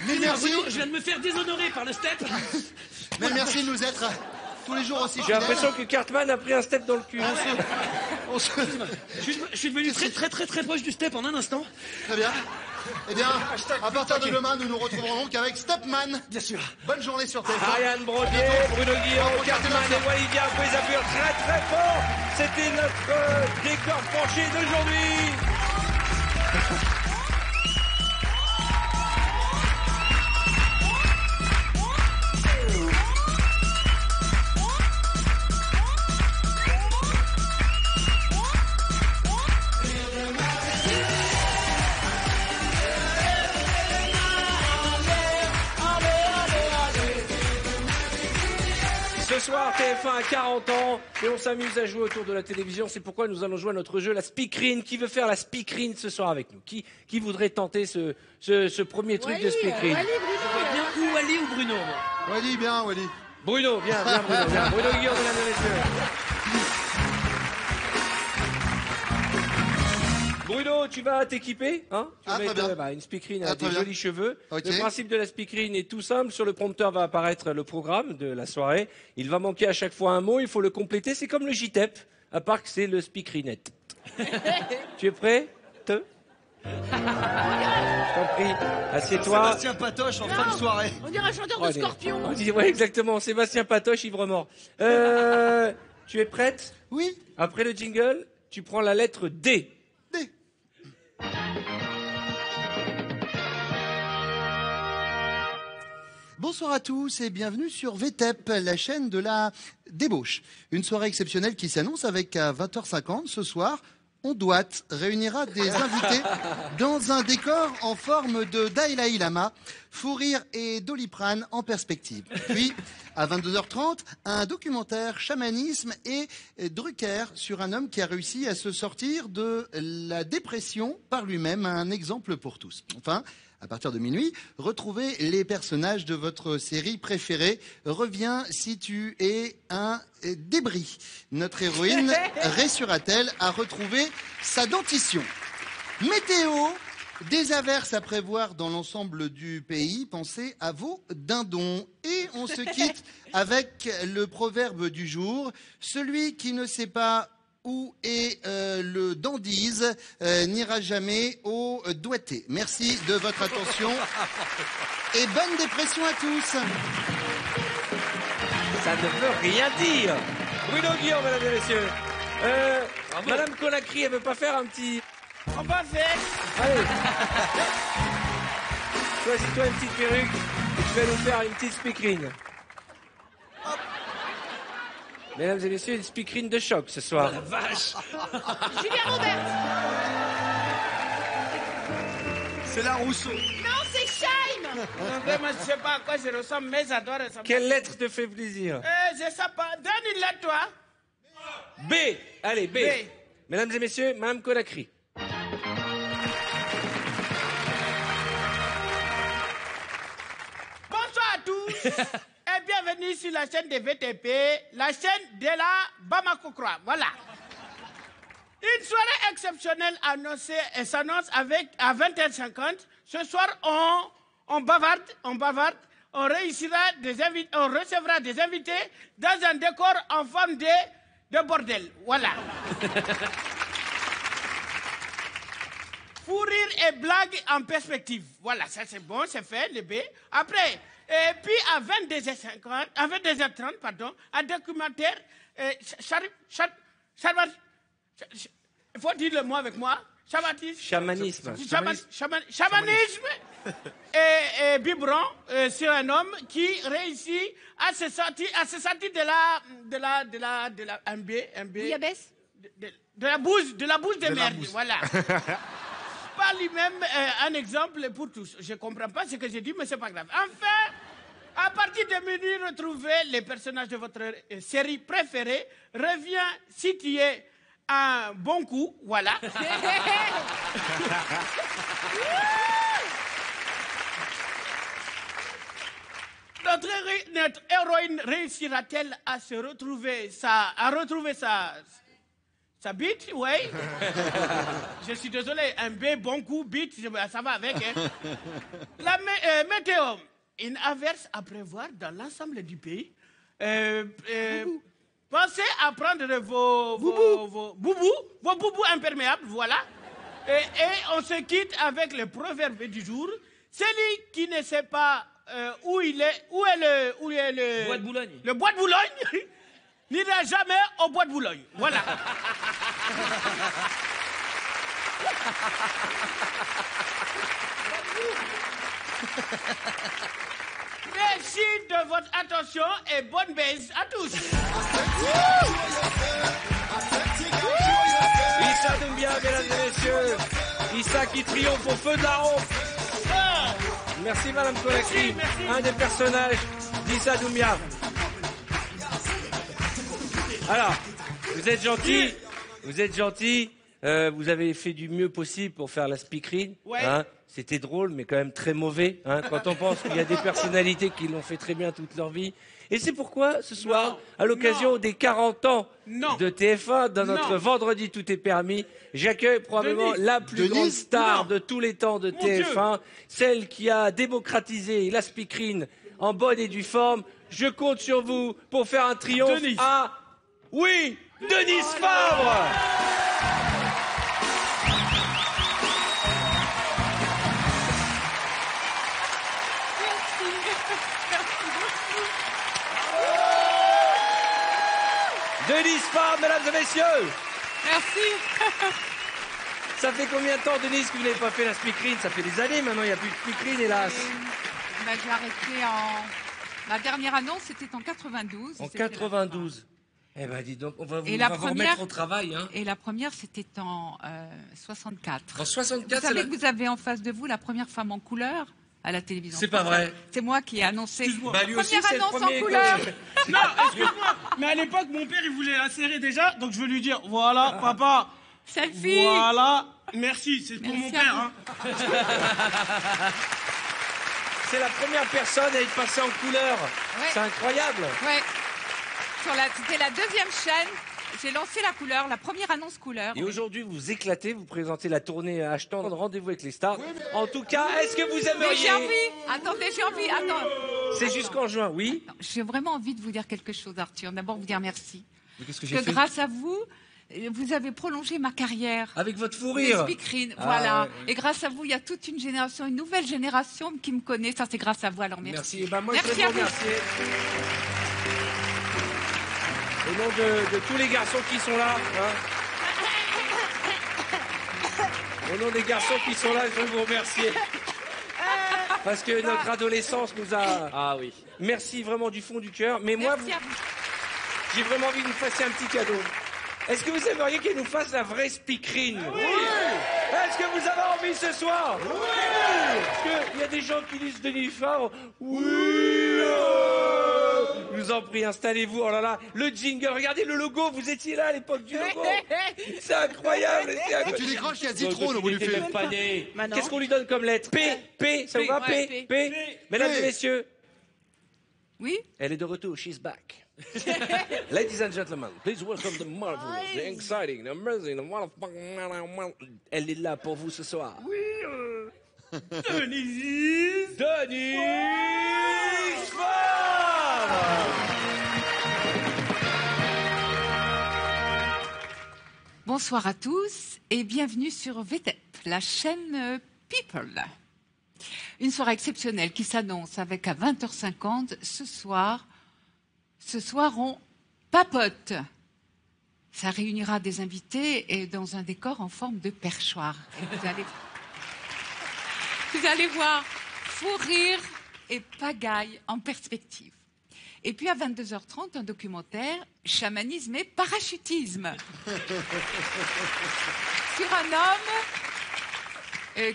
Mais merci.
Je viens de me faire déshonorer par le step.
Mais merci de nous être tous les jours aussi
J'ai
fidèles.
l'impression que Cartman a pris un step dans le cul.
Je suis devenu très proche du step en un instant.
Très bien. Eh bien, à partir de demain, nous nous retrouverons donc avec Stepman.
Bien sûr.
Bonne journée sur TF1.
Ariane Brodier, Bruno Guillon, Cartman et Walivia, vous les appuyer très fort. C'était notre décor penché d'aujourd'hui. Ce soir, TF1 a 40 ans et on s'amuse à jouer autour de la télévision. C'est pourquoi nous allons jouer à notre jeu, la speakerine. Qui veut faire la speakerine ce soir avec nous? Qui voudrait tenter ce premier truc de speakerine?
Bien ou Wally ou Bruno. moi.
Wally, bien, Wally.
Bruno, viens, Bruno, viens. Bruno Guillon, mesdames et messieurs. Bruno, tu vas t'équiper, hein? Tu vas
Ah, très
mettre
bien.
une speakerine
Ah,
avec
très
des
bien.
jolis cheveux.
Ok.
Le principe de la speakerine est tout simple. Sur le prompteur va apparaître le programme de la soirée. Il va manquer à chaque fois un mot. Il faut le compléter. C'est comme le JTEP, à part que c'est le speakerinet. Tu es prêt? Je t'en prie, assieds-toi.
Sébastien Patoche en fin de soirée.
On dirait un chanteur de
Allez.
Scorpion.
On dit, ouais, exactement. Sébastien Patoche, ivre mort. Tu es prête?
Oui.
Après le jingle, tu prends la lettre D.
D. Bonsoir à tous et bienvenue sur VTEP, la chaîne de la débauche. Une soirée exceptionnelle qui s'annonce avec à 20h50 ce soir Ondouat réunira des invités dans un décor en forme de Dalai Lama, fou rire et Doliprane en perspective. Puis, à 22h30, un documentaire chamanisme et Drucker sur un homme qui a réussi à se sortir de la dépression par lui-même, un exemple pour tous. Enfin, à partir de minuit, retrouvez les personnages de votre série préférée. Reviens si tu es un débris. Notre héroïne réussira-t-elle à retrouver sa dentition? Météo, des averses à prévoir dans l'ensemble du pays. Pensez à vos dindons. Et on se quitte avec le proverbe du jour. Celui qui ne sait pas où est le dandise n'ira jamais au doigté. Merci de votre attention et bonne dépression à tous.
Ça ne veut rien dire. Bruno Guillaume, mesdames et messieurs. Madame Conakry, elle veut pas faire un petit...
On va faire.
Allez. Choisis-toi une petite perruque et tu vas nous faire une petite speakerine. Mesdames et messieurs, une speakerine de choc ce soir.
Oh, la vache. Julien Robert.
C'est la Rousseau.
Non, c'est Scheim.
Non, vraiment, je sais pas à quoi je ressemble, mais j'adore ça.
Quelle lettre te fait plaisir?
Je sais pas. Donne une lettre, toi.
B. Allez, B. Mesdames et messieurs, Madame Conakry.
Bonsoir à tous. Et bienvenue sur la chaîne de VTP, la chaîne de la Bamako-Croix. Voilà. Une soirée exceptionnelle s'annonce avec à 20h50. Ce soir, on bavarde, on recevra des invités dans un décor en forme de bordel. Voilà. Fou rire et blague en perspective. Voilà, ça c'est bon, c'est fait, le B. Après, et puis à 22h30, pardon, un documentaire, il faut dire le mot avec moi,
Chamanisme.
Chamanisme et biberon sur un homme qui réussit à se sortir de la bouse de merde, voilà. Par lui-même un exemple pour tous. Je ne comprends pas ce que j'ai dit, mais c'est pas grave. Enfin, à partir de minuit, retrouvez les personnages de votre série préférée. Reviens si tu es un bon coup, voilà. Notre héroïne réussira-t-elle à retrouver sa bite, oui. Je suis désolé, un B, bon coup, bite, ça va avec. Hein. La météo, une averse à prévoir dans l'ensemble du pays. Pensez à prendre vos boubous imperméables, voilà. Et on se quitte avec le proverbe du jour. Celui qui ne sait pas où est le
Bois de Boulogne.
Le bois de Boulogne n'ira jamais au bois de Boulogne. Voilà. Merci de votre attention et bonne baise à tous.
Issa Doumbia, mesdames et messieurs. Issa qui triomphe au feu de la rampe. Merci Madame Conakry, un des personnages d'Issa Doumbia. Alors, vous êtes gentil, vous avez fait du mieux possible pour faire la speakerine.
Ouais.
Hein. C'était drôle, mais quand même très mauvais, hein, quand on pense qu'il y a des personnalités qui l'ont fait très bien toute leur vie. Et c'est pourquoi, ce soir, à l'occasion des 40 ans de TF1, dans notre Vendredi Tout est permis, j'accueille probablement la plus grande star de tous les temps de TF1, celle qui a démocratisé la speakerine en bonne et due forme. Je compte sur vous pour faire un triomphe à... Oui, Denise Fabre. Denise Fabre, mesdames et messieurs.
Merci.
Ça fait combien de temps, Denise, que vous n'avez pas fait la speakerine? Ça fait des années maintenant, il n'y a plus de speakerine, hélas.
J'ai arrêté en... Ma dernière annonce, c'était en 92.
En 92. Eh ben, dis donc, on va vous,
Et
on
la
va vous
première-
remettre au travail. Hein.
Et la première, c'était en 64.
En 64,
Vous savez
c'est
que vous avez en face de vous la première femme en couleur à la télévision.
C'est pas
française.
vrai.
C'est moi qui ai annoncé.
Bah, lui aussi,
Première
c'est le
annonce
premier
en couleur.
Non, excuse-moi, mais à l'époque, mon père, il voulait la serrer déjà, donc je veux lui dire, voilà, papa.
Selfie.
Voilà. Merci, c'est pour
Merci
mon
à
père.
vous.
Hein.
C'est la première personne à être passée en couleur.
Ouais.
C'est incroyable.
Ouais. C'était la deuxième chaîne. J'ai lancé la couleur, la première annonce couleur.
Et aujourd'hui, vous vous éclatez, vous présentez la tournée Ashton, rendez-vous avec les stars. En tout cas, est-ce que vous
Mais j'ai
aimeriez...
envie. Attendez, j'ai envie. Attends.
C'est jusqu'en juin, oui.
J'ai vraiment envie de vous dire quelque chose, Arthur. D'abord, vous dire merci.
Mais qu'est-ce que j'ai
Que
fait
grâce à vous, vous avez prolongé ma carrière.
Avec votre fou
Les
rire.
speakerines,
Ah,
voilà.
ouais.
Et grâce à vous, il y a toute une génération, une nouvelle génération qui me connaît. Ça, c'est grâce à vous. Alors merci.
Merci. Eh ben, moi,
Merci
je
à
voudrais vous
vous.
remercier. Au nom de tous les garçons qui sont là. Au nom des garçons qui sont là, je veux vous remercier. Parce que notre adolescence nous a... Ah oui. Merci vraiment du fond du cœur. Mais moi,
Merci à vous.
j'ai vraiment envie que vous fassiez un petit cadeau. Est-ce que vous aimeriez qu'elle nous fasse la vraie speakerine? Oui. Est-ce que vous avez envie ce soir? Oui. Parce qu'il y a des gens qui disent Denis Favre. Oui. Je vous en prie, installez-vous. Oh là là, le jingle, regardez le logo. Vous étiez là à l'époque du logo. C'est incroyable. C'est incroyable.
Tu décroches, il y a Zitrone, on vous lui fait.
Même pas né.
Bah non.
Qu'est-ce qu'on lui donne comme lettre? P, ça vous va?
Ouais,
P,
P.
P. Mesdames et messieurs,
Oui.
elle est de retour. She's back. Ladies and gentlemen, please welcome the marvelous, the exciting, the amazing, the motherfucking... Elle est là pour vous ce soir. Oui. Denise Favre.
Bonsoir à tous et bienvenue sur VTEP, la chaîne People. Une soirée exceptionnelle qui s'annonce avec à 20h50 ce soir, on papote. Ça réunira des invités et dans un décor en forme de perchoir. Et vous allez voir fou rire et pagaille en perspective. Et puis à 22h30, un documentaire chamanisme et parachutisme sur un homme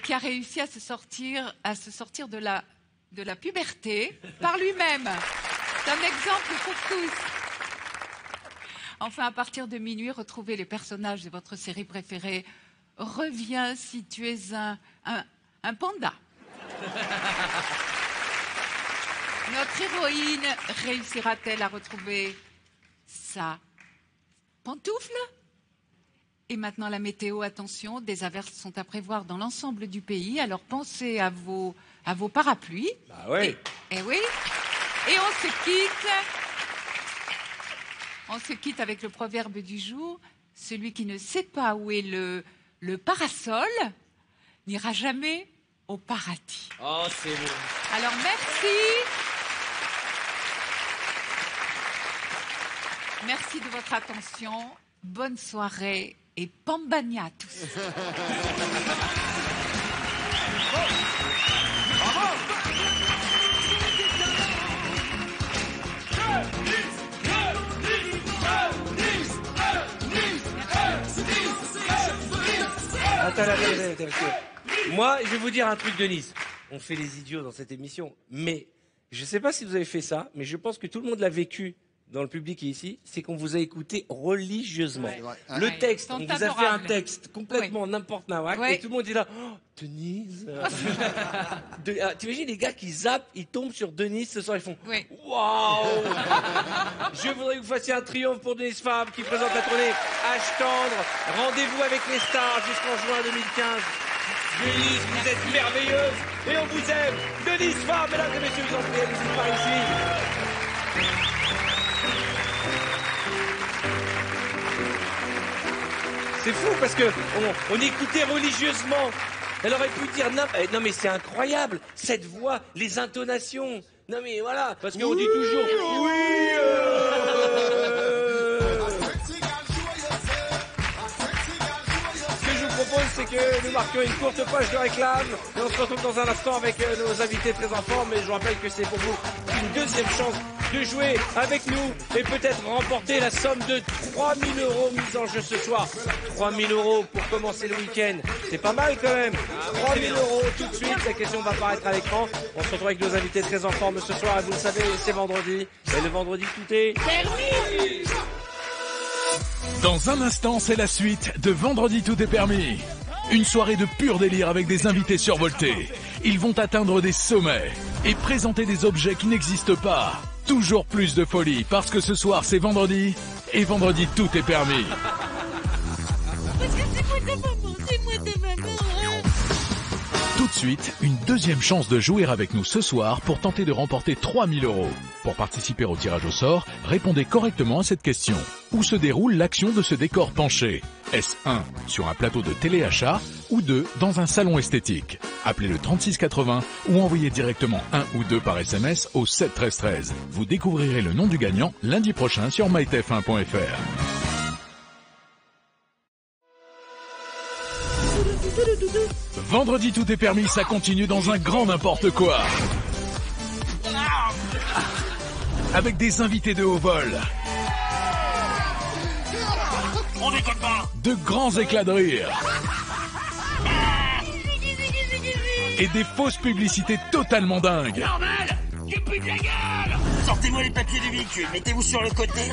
qui a réussi à se sortir de la puberté par lui-même. C'est un exemple pour tous. Enfin, à partir de minuit, retrouvez les personnages de votre série préférée. Reviens si tu es un panda. Notre héroïne réussira-t-elle à retrouver sa pantoufle? Et maintenant la météo, attention, des averses sont à prévoir dans l'ensemble du pays, alors pensez à vos parapluies.
Bah ouais.
Et oui. Et on se quitte avec le proverbe du jour. Celui qui ne sait pas où est le parasol n'ira jamais au paradis.
Oh, c'est beau.
Alors merci. Merci de votre attention. Bonne soirée et pambagna à tous.
Attends. Moi, je vais vous dire un truc, Denise. On fait les idiots dans cette émission, mais je ne sais pas si vous avez fait ça, mais je pense que tout le monde l'a vécu dans le public qui est ici, c'est qu'on vous a écouté religieusement.
Ouais.
Le
Ouais.
texte,
Ils
on
sont
vous a fait un
adorables.
texte complètement n'importe nawak,
Ouais.
et tout le monde est là, oh, Denise. T'imagines les gars qui zappent, ils tombent sur Denise ce soir, ils font
Oui.
waouh. Je voudrais que vous fassiez un triomphe pour Denise Favre qui présente la tournée Âge tendre. Rendez-vous avec les stars jusqu'en juin 2015. Denise, vous êtes merveilleuse et on vous aime. Denise Favre, mesdames et messieurs, vous en prie, allez-y par ici. C'est fou parce que on écoutait religieusement. Elle aurait pu dire non mais c'est incroyable cette voix, les intonations. Non mais voilà, parce qu'on dit toujours oui. Ce que je vous propose, c'est que nous marquions une courte page de réclame et on se retrouve dans un instant avec nos invités très en forme. Mais je vous rappelle que c'est pour vous une deuxième chance de jouer avec nous et peut-être remporter la somme de 3 000 € mise en jeu ce soir. 3 000 € pour commencer le week-end. C'est pas mal quand même. 3 000 € tout de suite. La question va apparaître à l'écran. On se retrouve avec nos invités très en forme ce soir. Et vous le savez, c'est vendredi. Et le vendredi, tout est permis.
Dans un instant, c'est la suite de Vendredi Tout est permis. Une soirée de pur délire avec des invités survoltés. Ils vont atteindre des sommets et présenter des objets qui n'existent pas. Toujours plus de folie parce que ce soir c'est vendredi et vendredi tout est permis. Tout de suite, une deuxième chance de jouer avec nous ce soir pour tenter de remporter 3 000 €. Pour participer au tirage au sort, répondez correctement à cette question. Où se déroule l'action de ce décor penché? Est-ce 1 sur un plateau de téléachat ou 2 dans un salon esthétique? Appelez le 3680 ou envoyez directement 1 ou 2 par SMS au 7 13 13. Vous découvrirez le nom du gagnant lundi prochain sur mytf1.fr. Vendredi tout est permis, ça continue dans un grand n'importe quoi. Avec des invités de haut vol.
On déconne pas.
De grands éclats de rire. Et des fausses publicités totalement dingues.
Normal, tu putes la gueule. Sortez-moi les papiers du véhicule, mettez-vous sur le côté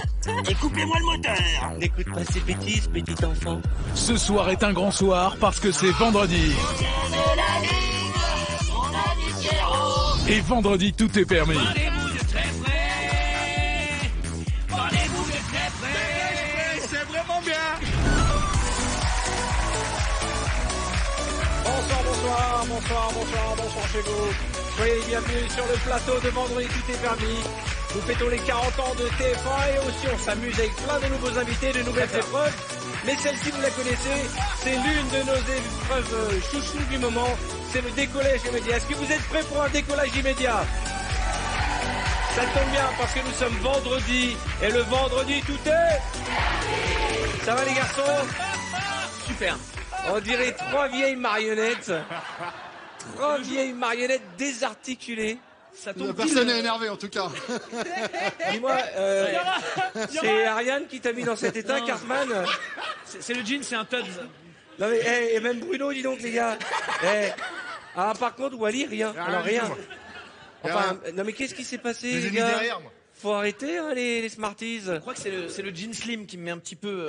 et coupez-moi le moteur.
N'écoute pas ces bêtises, petit enfant.
Ce soir est un grand soir parce que c'est vendredi. Et vendredi tout est permis.
Parlez-vous de très près. Parlez-vous de très près.
C'est vraiment bien. Bonsoir chez vous. Soyez les bienvenus sur le plateau de Vendredi Tout est permis. Nous fêtons les 40 ans de TF1 et aussi on s'amuse avec plein de nouveaux invités, de nouvelles épreuves. Mais celle-ci, vous la connaissez, c'est l'une de nos épreuves chouchou du moment. C'est le décollage immédiat. Est-ce que vous êtes prêts pour un décollage immédiat? Ça tombe bien parce que nous sommes vendredi et le vendredi tout est... Ça va les garçons? Super. On dirait 3 vieilles marionnettes. 3 vieilles marionnettes désarticulées. Ça tombe
Personne n'est énervé en tout cas.
Dis-moi, c'est Ariane qui t'a mis dans cet état, Cartman?
C'est le jean, c'est un Tubbs.
Non mais, et même Bruno, dis donc les gars. Ah, par contre, Wally, rien. Alors rien. Enfin, non mais qu'est-ce qui s'est passé les gars? Derrière, moi. Faut arrêter hein, les Smarties.
Je crois que c'est le jean slim qui me met un petit peu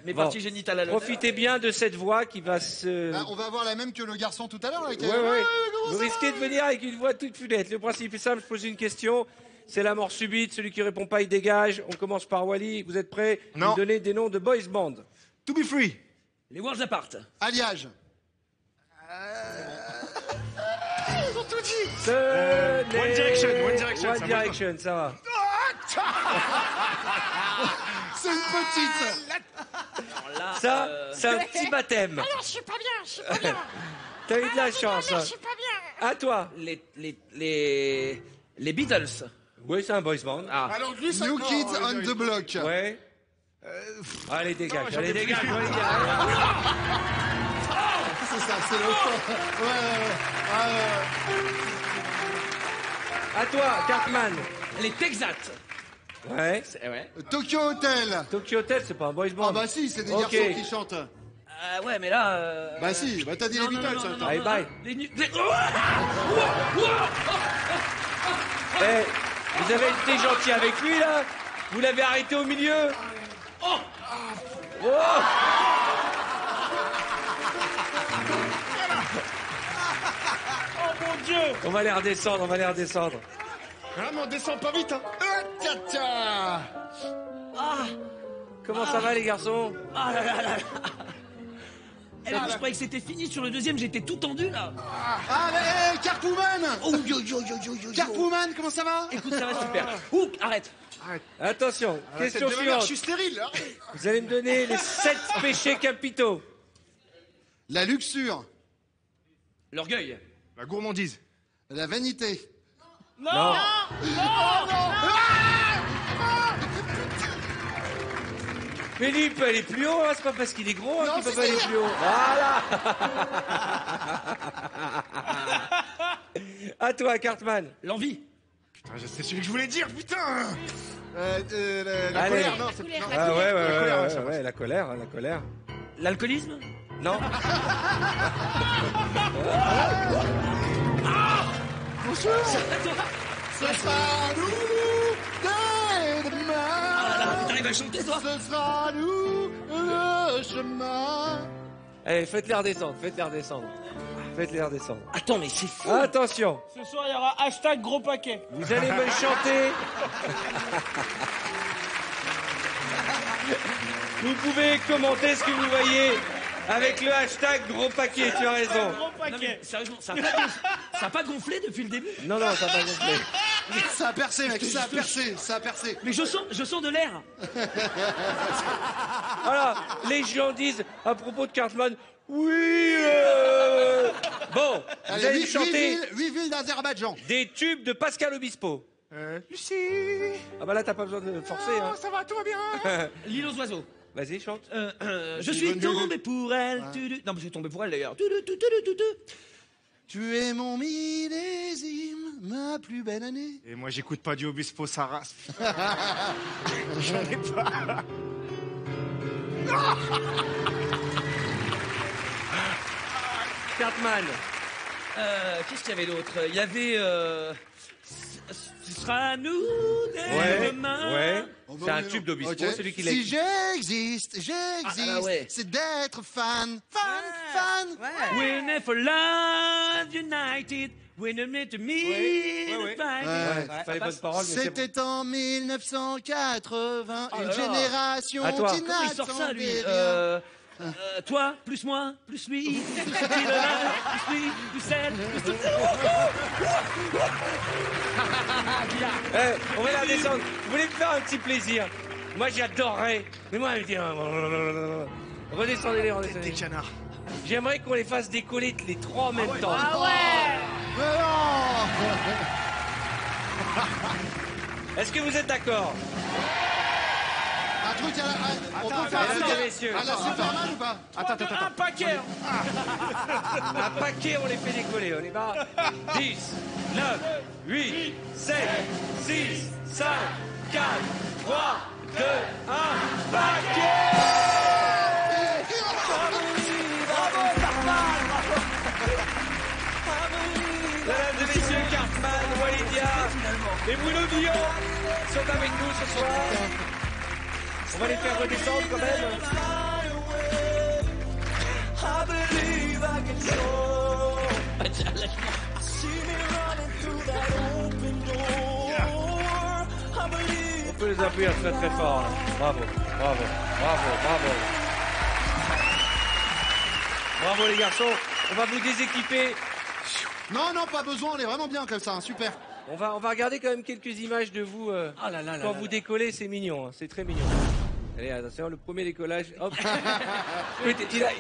mes parties génitales à l'honneur.
Profitez bien de cette voix qui va se...
On va avoir la même que le garçon tout à l'heure.
Ouais. Vous risquez de venir avec une voix toute funette. Le principe est simple, je pose une question. C'est la mort subite. Celui qui répond pas, il dégage. On commence par Wally. Vous êtes prêts?
Non.
Vous donnez des noms de boys band.
To be free.
Les Worlds Apart.
Alliage.
Ils ont tout dit.
One
Direction.
One Direction, ça va.
C'est une petite.
Ça, c'est un petit baptême.
Alors, je suis pas bien.
T'as eu de la chance.
Je suis pas bien.
À toi.
Les Beatles.
Oui, c'est un boys band. Ah.
Alors lui, ça New Kids on the Block.
Ouais. Allez, dégage. Allez, dégage.
C'est ça, c'est le fond. Ouais.
À toi, Cartman.
Les Texats.
Ouais.
Tokyo Hotel.
Tokyo Hotel, c'est pas un boys band.
Ah bah si, c'est des garçons qui chantent.
Ouais, mais là...
Bah si, bah t'as dit les Beatles.
Allez, bye. Vous avez été gentil avec lui, là? Vous l'avez arrêté au milieu? Oh
mon Dieu.
On va les redescendre,
Ah mais on descend pas vite hein.
Comment ça va les garçons?
Ah là là là. Eh ben, je croyais que c'était fini. Sur le deuxième, j'étais tout tendu là.
Ah mais Cartwoman. Cartwoman, comment ça va?
Écoute, ça va super. Ouh, arrête.
Attention, question suivante.
Je suis stérile.
Vous allez me donner les 7 péchés capitaux.
La luxure.
L'orgueil.
La gourmandise. La vanité.
Non. Mais lui, il peut aller plus haut, hein. C'est pas parce qu'il est gros qu'il peut pas aller plus haut. Voilà. À toi, Cartman.
L'envie.
Je sais celui que je voulais dire, putain.
La
Allez.
colère, non, c'est
colère,
non.
Ah ouais,
La colère, ouais, ça
ouais, la colère, la colère.
L'alcoolisme?
Non.
Bonjour. Ce sera nous dès demain.
T'arrives à chanter, toi?
Ce sera nous le chemin.
Allez, faites-les redescendre, faites-les redescendre. Faites-les redescendre.
Attends, mais c'est fou.
Attention,
Ce soir, il y aura hashtag gros paquet.
vous allez me chanter. Vous pouvez commenter ce que vous voyez avec le hashtag gros paquet, tu as raison.
Gros
Non, mais
paquet.
sérieusement, ça a pas gonflé depuis le début?
Non, non, ça va pas gonfler.
Ça a percé, mec, ça a percé, ça a percé.
Mais je sens de l'air.
Voilà, les gens disent à propos de Cartman, oui. Bon, vous allez me chanter
8 villes d'Azerbaïdjan.
des tubes de Pascal Obispo.
Lucie.
Ah bah là, t'as pas besoin de forcer. Hein.
Ça va, tout va bien.
L'île aux oiseaux.
Vas-y, chante.
Je suis tombé pour elle. Non, mais je suis tombé pour elle d'ailleurs.
Tu es mon millésime, ma plus belle année.
Et moi, j'écoute pas du Obispo, ça raspe. J'en ai pas.
Cartman.
Qu'est-ce qu'il y avait d'autre? Il y avait. Ce sera nous dès demain.
Ouais.
Oh, bah
C'est un
oui,
tube d'Obispo,
ok.
celui qui l'a
Si
écrit.
j'existe,
Ah, ouais.
c'est d'être fan, fan.
We never loved united. We never meant to meet
Ouais,
fight.
pas les bonnes paroles, mais c'est bon.
C'était en 1980,
Oh
une
là là.
génération
À toi.
qui
Comment il sort ça, lui?
n'attendait rien.
Toi, plus moi, plus lui, plus lui, plus elle, plus tout.
On va la descendre. Vous voulez me faire un petit plaisir? Moi, j'adorerais. Mais moi, elle me dit... Redescendez-les, redescendez-les.
Des canards.
J'aimerais qu'on les fasse décoller les trois en même temps.
Ah ouais.
Mais non.
Est-ce que vous êtes d'accord?
Un truc à la... On peut faire un
mesdames
truc
et messieurs.
à la Superman ou pas?
Attends.
Un paquet.
Un paquet, on les fait décoller. On est pas 10, 9, 8, 7, 6, 5, 4, 3, 2, 1, paquet! Mesdames et messieurs, Cartman, Walidia et Bruno Guillon sont avec nous ce soir. On va les faire redescendre quand même. On peut les appuyer très très fort. Hein. Bravo, bravo, bravo, bravo. Bravo les garçons. On va vous déséquiper.
Non, pas besoin, on est vraiment bien comme ça, hein, super.
On va regarder quand même quelques images de vous quand vous décollez, c'est mignon, hein, c'est très mignon. Allez, attention, le premier décollage. Hop.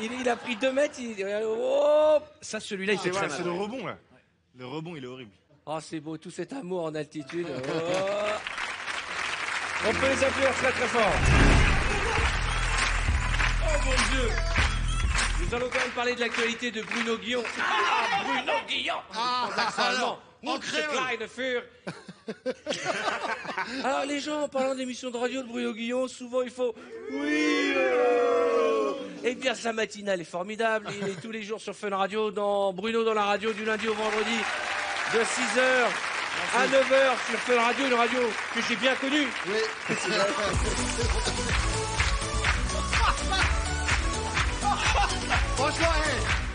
il a pris 2 mètres. Oh
Ça, celui-là, il fait très
C'est
mal.
le rebond, là. Le rebond, il est horrible.
Oh, c'est beau, tout cet amour en altitude. Oh. On peut les appuyer très très fort. Oh mon Dieu. Nous allons quand même parler de l'actualité de Bruno Guillon. Ah, Bruno Guillon. L'accent allemand.
en créole.
Alors les gens, en parlant d'émissions de radio de Bruno Guillon, souvent il faut... Oui. Eh bien, sa matinale est formidable. Il est tous les jours sur Fun Radio, dans Bruno dans la radio, du lundi au vendredi, de 6h à 9h sur Fun Radio, une radio que j'ai bien connue.
Oui. Franchement,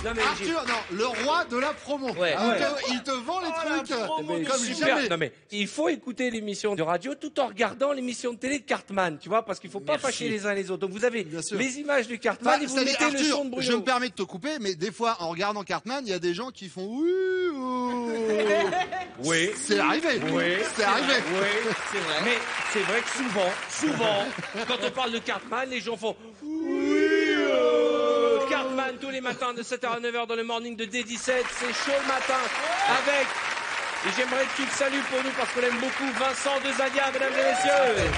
Non, mais
Arthur, non, le roi de la promo.
Ouais.
Il te vend les trucs
Mais
comme
super.
jamais.
Non mais il faut écouter l'émission de radio tout en regardant l'émission de télé de Cartman, tu vois, parce qu'il faut pas fâcher les uns les autres. Donc vous avez
sûr.
les images de Cartman et vous
c'est-à-dire,
mettez le
Arthur,
son de Bruno.
je me permets de te couper, mais des fois, en regardant Cartman, il y a des gens qui font oui.
Oui.
C'est arrivé.
Oui.
C'est arrivé.
Oui, c'est vrai. Mais c'est vrai que souvent, quand on parle de Cartman, les gens font oui. Cartman tous les matins de 7h à 9h dans le morning de D17, c'est chaud le matin avec. Et j'aimerais que tu le salues pour nous parce qu'on aime beaucoup Vincent de Zadia, mesdames et messieurs.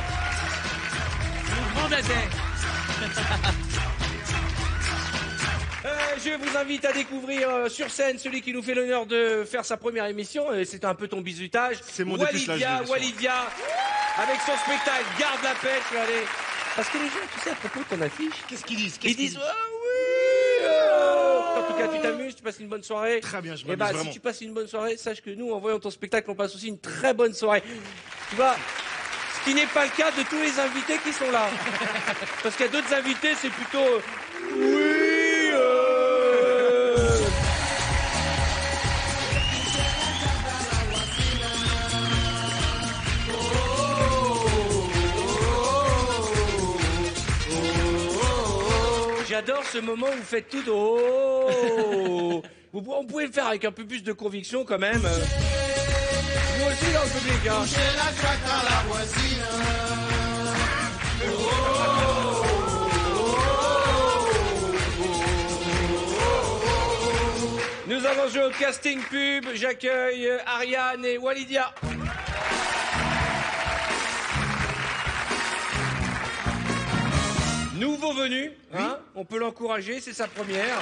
je vous invite à découvrir sur scène celui qui nous fait l'honneur de faire sa première émission. C'est un peu ton bisutage.
C'est mon dépucelage de l'émission.
Walidia, avec son spectacle Garde la pêche. Allez. Parce que les gens, tu sais, à propos de ton affiche,
Qu'est-ce qu'ils disent
ils disent ah oui. En tout cas, tu t'amuses, tu passes une bonne soirée.
Très bien, je
Et
m'amuse
bah,
vraiment.
si tu passes une bonne soirée, sache que nous, en voyant ton spectacle, on passe aussi une très bonne soirée. Tu vois, ce qui n'est pas le cas de tous les invités qui sont là. Parce qu'il y a d'autres invités, c'est plutôt oui. J'adore ce moment où vous faites tout de oh. On pouvait le faire avec un peu plus de conviction quand même. Vous aussi dans le public, hein. Nous allons jouer au casting pub. J'accueille Ariane et Walidia. Nouveau venu, hein, on peut l'encourager, c'est sa première.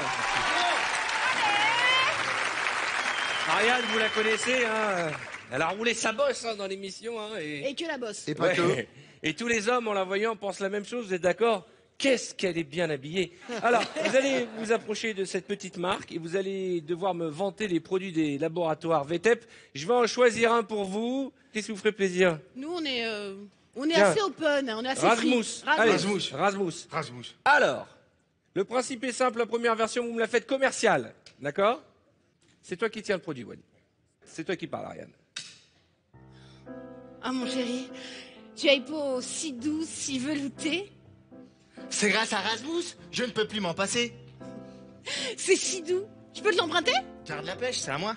Ariane, vous la connaissez, hein, elle a roulé sa bosse hein, dans l'émission. Hein,
Et que la bosse.
Et pas que.
Et tous les hommes, en la voyant, pensent la même chose, vous êtes d'accord? Qu'est-ce qu'elle est bien habillée. Alors, vous allez vous approcher de cette petite marque et vous allez devoir me vanter les produits des laboratoires VTEP. Je vais en choisir un pour vous. Qu'est-ce qui vous ferait plaisir?
Nous, on est
Tiens.
assez open, on est assez
Rasmus.
free.
Allez,
Rasmus.
Rasmus. Alors, le principe est simple, la première version, vous me la faites commerciale. D'accord? C'est toi qui tiens le produit, Wally. C'est toi qui parles, Ariane.
Ah, mon chéri, tu as une peau si douce, si veloutée.
C'est grâce à Rasmus, je ne peux plus m'en passer.
C'est si doux. Je peux te l'emprunter?
Garde la pêche, c'est à moi.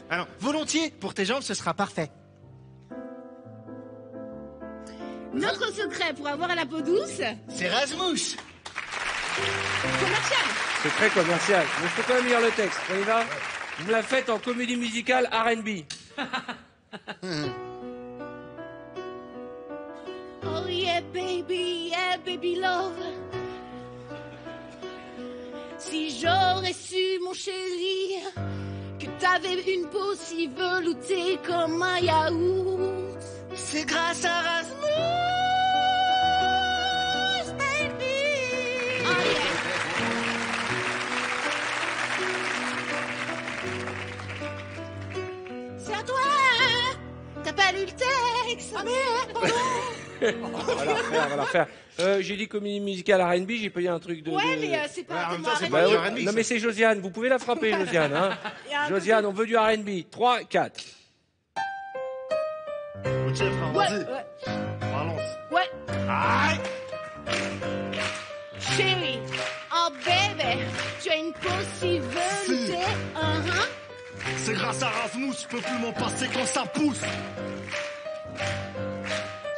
Alors, volontiers, pour tes jambes, ce sera parfait.
Notre secret pour avoir la peau douce,
C'est Rasmus.
commercial.
C'est très commercial. Mais je peux quand même lire le texte. On y va? Vous me la faites en comédie musicale R&B.
Oh yeah baby love. Si j'aurais su, mon chéri, que t'avais une peau si veloutée comme un yaourt.
C'est grâce à Rasmus,
baby. Oh yeah. C'est à toi. T'as pas lu le texte. Ah merde, pardon.
On va la refaire. J'ai dit comédie musicale R&B, j'ai pas dit un truc de...
Ouais, mais c'est pas
en même
tellement
temps, c'est
R&B.
pas du
ouais.
R&B,
Non
ça.
mais c'est Josiane, vous pouvez la frapper Josiane. Hein.
Il y a un peu
Josiane,
de-
on veut du R&B. 3, 4.
Ok, frère,
Ouais,
vas-y.
ouais,
Balance.
ouais.
Aïe.
Chérie, oh bébé, tu as une peau si veloutée.
C'est grâce à Rasmus, je peux plus m'en passer quand ça pousse.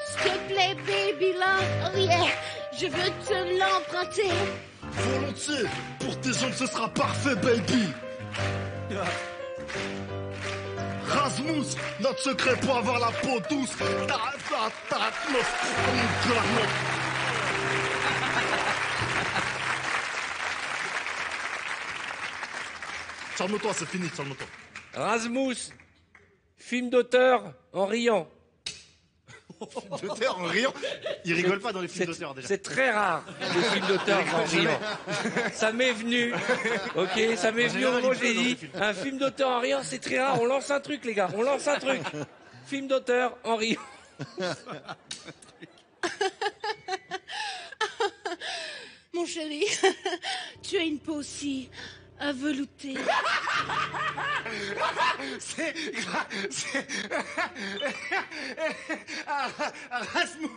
S'il te plaît, baby, là, oh yeah, je veux te l'emprunter.
Volontiers, pour tes jambes, ce sera parfait, baby. Rasmus, notre secret pour avoir la peau douce. Calme-toi, c'est fini, calme-toi.
Rasmus, film d'auteur en riant.
D'auteur en riant. Il rigole pas dans les films d'auteur déjà.
C'est très rare, les films d'auteur en riant. Ça m'est venu. Ok, ça m'est venu au moment où j'ai dit un film d'auteur en riant, c'est très rare. On lance un truc, les gars. On lance un truc. Film d'auteur en riant.
Mon chéri, tu as une peau si veloutée.
C'est Rasmus.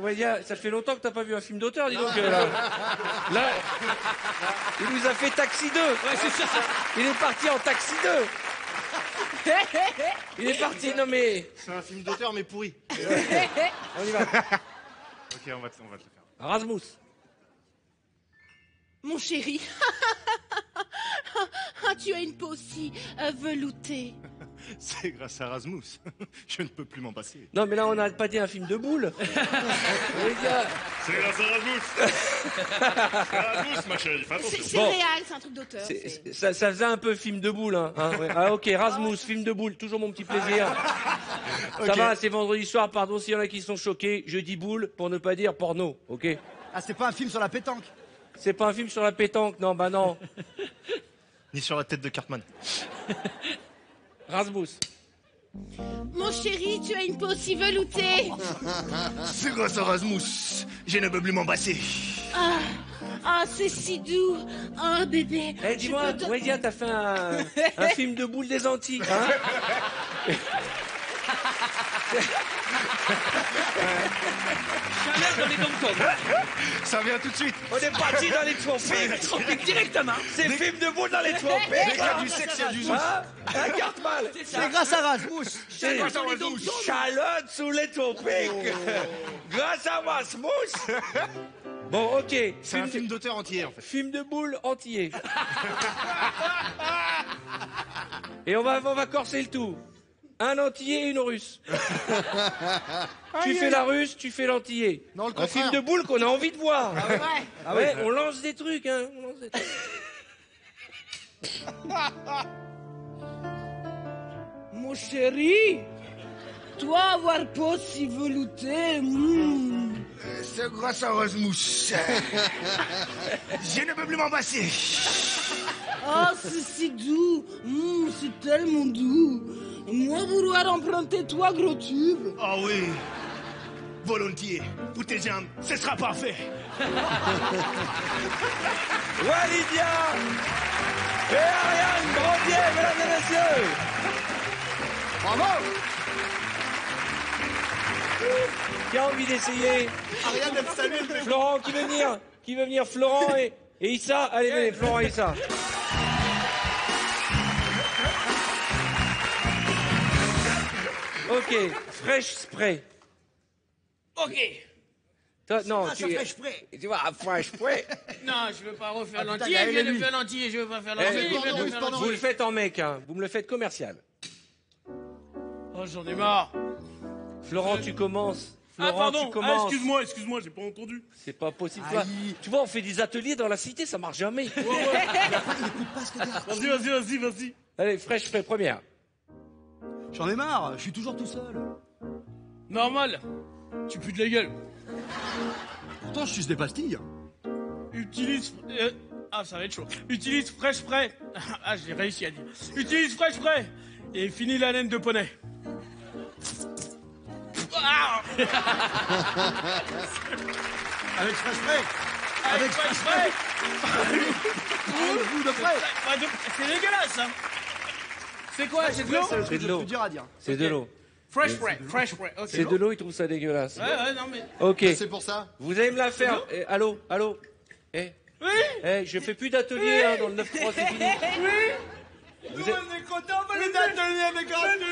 Ouais, ça fait longtemps que t'as pas vu un film d'auteur, dis donc. Là, il nous a fait Taxi 2. Ouais, c'est ça. Il est parti en Taxi 2. Il est parti, non mais...
C'est un film d'auteur mais pourri.
On y va.
Ok, on va te le faire.
Rasmus.
Mon chéri, tu as une peau si veloutée.
C'est grâce à Rasmus. Je ne peux plus m'en passer.
Non, mais là, on n'a pas dit un film de boule. Les gars.
C'est grâce à Rasmus. Rasmus, ma chérie, fais attention.
C'est réel, c'est un truc d'auteur.
Ça faisait un peu film de boule, hein. Ouais. Ah, ok, Rasmus, film de boule, toujours mon petit plaisir. Ça va, c'est vendredi soir, pardon s'il y en a qui sont choqués. Je dis boule pour ne pas dire porno, ok?
Ah, c'est pas un film sur la pétanque?
C'est pas un film sur la pétanque, non, bah non.
Ni sur la tête de Cartman.
Rasmus.
Mon chéri, tu as une peau si veloutée.
C'est grâce à Rasmus. Je ne peux plus m'en passer.
Ah, c'est si doux. Oh, bébé.
Eh, dis-moi, Wédia, t'as fait un film de boule des Antilles, hein?
Chaleur dans les dom-toms.
Ça vient tout de suite.
On est parti dans les tropiques directement. C'est film de boule dans les tropiques.
Il y a du sexe, il y a du zouz.
Regarde mal.
C'est grâce à Rasmus.
C'est Charlotte sous les tropiques. Grâce à Rasmus. Bon, ok.
C'est un film d'auteur entier, en fait.
Film de boule entier. Et on va corser le tout. Un antillais et une russe. Tu fais la russe, tu fais l'antillais.
Non, le
un film
contraire.
de boule qu'on a envie de voir.
Ah ouais.
Ouais, on lance des trucs, hein. On lance des trucs.
Mon chéri, toi avoir peau si veloutée,
C'est grâce à Rasmus. Je ne peux plus m'en passer.
oh, c'est si doux, c'est tellement doux. Moi, vouloir emprunter toi, gros tube.
Ah oui. Volontiers. Pour tes jambes, ce sera parfait.
Walidia et Ariane Grandier, mesdames et messieurs.
Bravo.
Qui a envie d'essayer?
Ariane, elle salue.
Florent, qui veut venir? Qui veut venir? Florent et Issa? Allez, venez, Florent et Issa. Ok, fresh spray.
Ok.
Toi, non,
Ça fresh spray.
tu vois, fresh spray.
Non, je veux pas refaire
putain,
l'entier,
Gaël
je viens
et
de
lui.
faire l'entier, je veux pas faire
Eh,
l'entier, je viens
porno
de
russe,
faire
porno
Vous
l'entier.
le faites en mec, hein. Vous me le faites commercial.
Oh, j'en ai marre.
Florent, tu commences. Florent,
pardon.
tu commences.
Excuse-moi, j'ai pas entendu.
C'est pas possible. Tu vois, on fait des ateliers dans la cité, ça marche jamais.
Vas-y.
Allez, fresh spray, première.
J'en ai marre, je suis toujours tout seul.
Normal. Tu pues de la gueule.
Pourtant, je suce des pastilles.
Utilise... Ah, ça va être chaud. Utilise fresh spray. Ah, j'ai réussi à dire. Utilise fresh spray. Et finis la laine de poney. Ah
Avec fresh spray.
Avec fresh spray.
Avec goût de frais.
C'est dégueulasse, hein. C'est quoi? C'est de l'eau?
C'est de l'eau.
C'est dur à dire.
C'est de l'eau.
Fresh spray, fresh spray. Ok.
C'est de l'eau, il trouve ça dégueulasse.
Ouais, non, mais...
Ok.
C'est pour ça.
Vous allez me la faire. Eh, allô? Eh,
Oui.
je fais plus d'atelier hein, dans le 9-3, c'est fini.
Oui.
Vous
Nous,
êtes-
on est contents, on les ateliers avec Arthur.